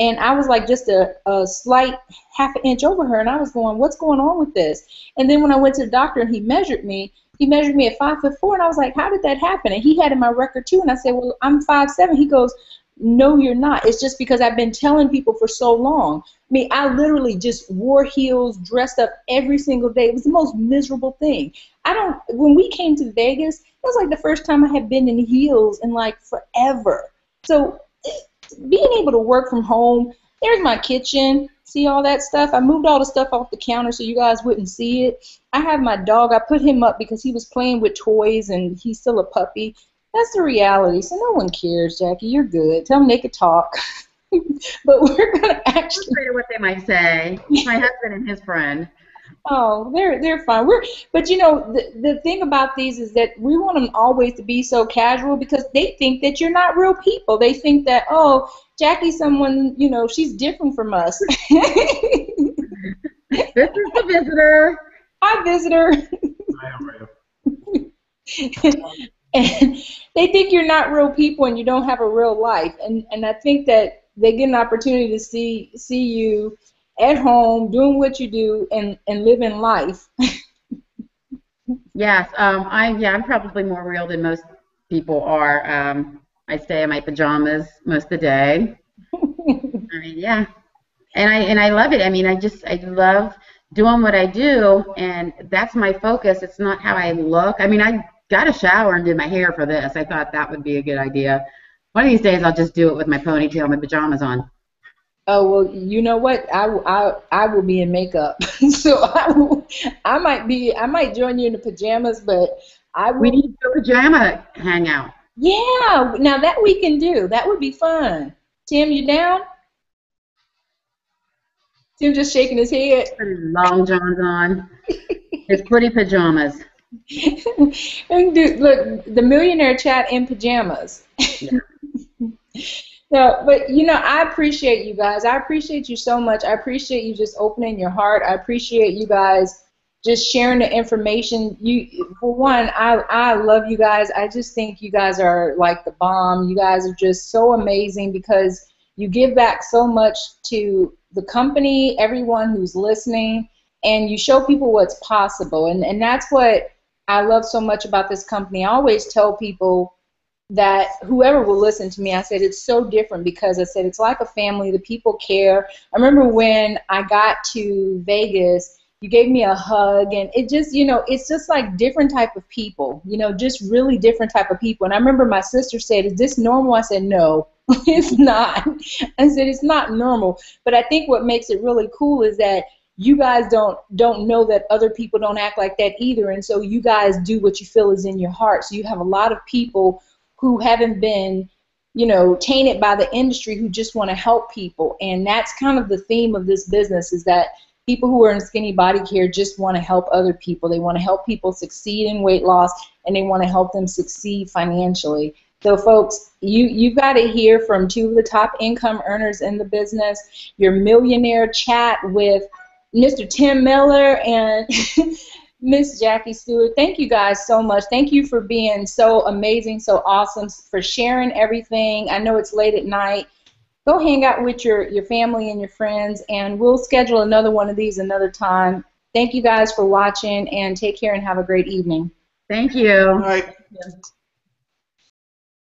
and I was like just a slight half an inch over her, and I was going, what's going on with this? And then when I went to the doctor and he measured me at 5'4", and I was like, how did that happen? And he had in my record too, and I said, well, I'm 5'7". He goes, No, you're not. It's just because I've been telling people for so long. I mean, I literally just wore heels, dressed up every single day. It was the most miserable thing. When we came to Vegas, it was like the first time I had been in heels in like forever. So being able to work from home, there's my kitchen. See all that stuff? I moved all the stuff off the counter so you guys wouldn't see it. I have my dog. I put him up because he was playing with toys and he's still a puppy. That's the reality. So no one cares, Jackie. You're good. Tell them they could talk. But we're going to actually... I'm afraid of what they might say. My husband and his friend. Oh, they're fine. But you know, the thing about these is that we want them always to be so casual because they think that you're not real people. They think that, oh, Jackie's someone, you know, she's different from us. This is the visitor. Hi, visitor. Hi, Mario. And they think you're not real people and you don't have a real life. And I think that they get an opportunity to see you at home doing what you do and living life. Yes, I'm probably more real than most people are. I stay in my pajamas most of the day. I mean, yeah, and I love it. I mean, I love doing what I do, and that's my focus. It's not how I look. I mean, I got a shower and did my hair for this. I thought that would be a good idea. One of these days, I'll just do it with my ponytail and my pajamas on. Oh, well, you know what? I will be in makeup, so I might join you in the pajamas, but I will. We need to do a pajama hangout. Yeah, now that we can do. That would be fun. Tim, you down? Tim just shaking his head. Put his long johns on. His pretty pajamas. And dude, look, the millionaire chat in pajamas. Yeah. No, but you know, I appreciate you guys. I appreciate you so much. I appreciate you just opening your heart. I appreciate you guys just sharing the information. For one, I love you guys. I just think you guys are like the bomb. You guys are just so amazing because you give back so much to the company, everyone who's listening, and you show people what's possible. And that's what I love so much about this company. I always tell people that whoever will listen to me, I said it's so different because I said it's like a family. The people care. I remember when I got to Vegas, you gave me a hug, and it just, you know, it's just like different type of people, you know, just really different type of people. And I remember my sister said, "Is this normal?" I said, "No, it's not." I said, "It's not normal." But I think what makes it really cool is that you guys don't know that other people don't act like that either, and so you guys do what you feel is in your heart. So you have a lot of people who haven't been, you know, tainted by the industry who just want to help people. And that's kind of the theme of this business, is that people who are in skinny body care just want to help other people. They want to help people succeed in weight loss, and they want to help them succeed financially. So folks, you've got to hear from two of the top income earners in the business. Your millionaire chat with Mr. Tim Miller and Miss Jackie Stewart. Thank you guys so much. Thank you for being so amazing, so awesome, for sharing everything. I know it's late at night. Go hang out with your family and your friends, and we'll schedule another one of these another time. Thank you guys for watching, and take care and have a great evening. Thank you. All right.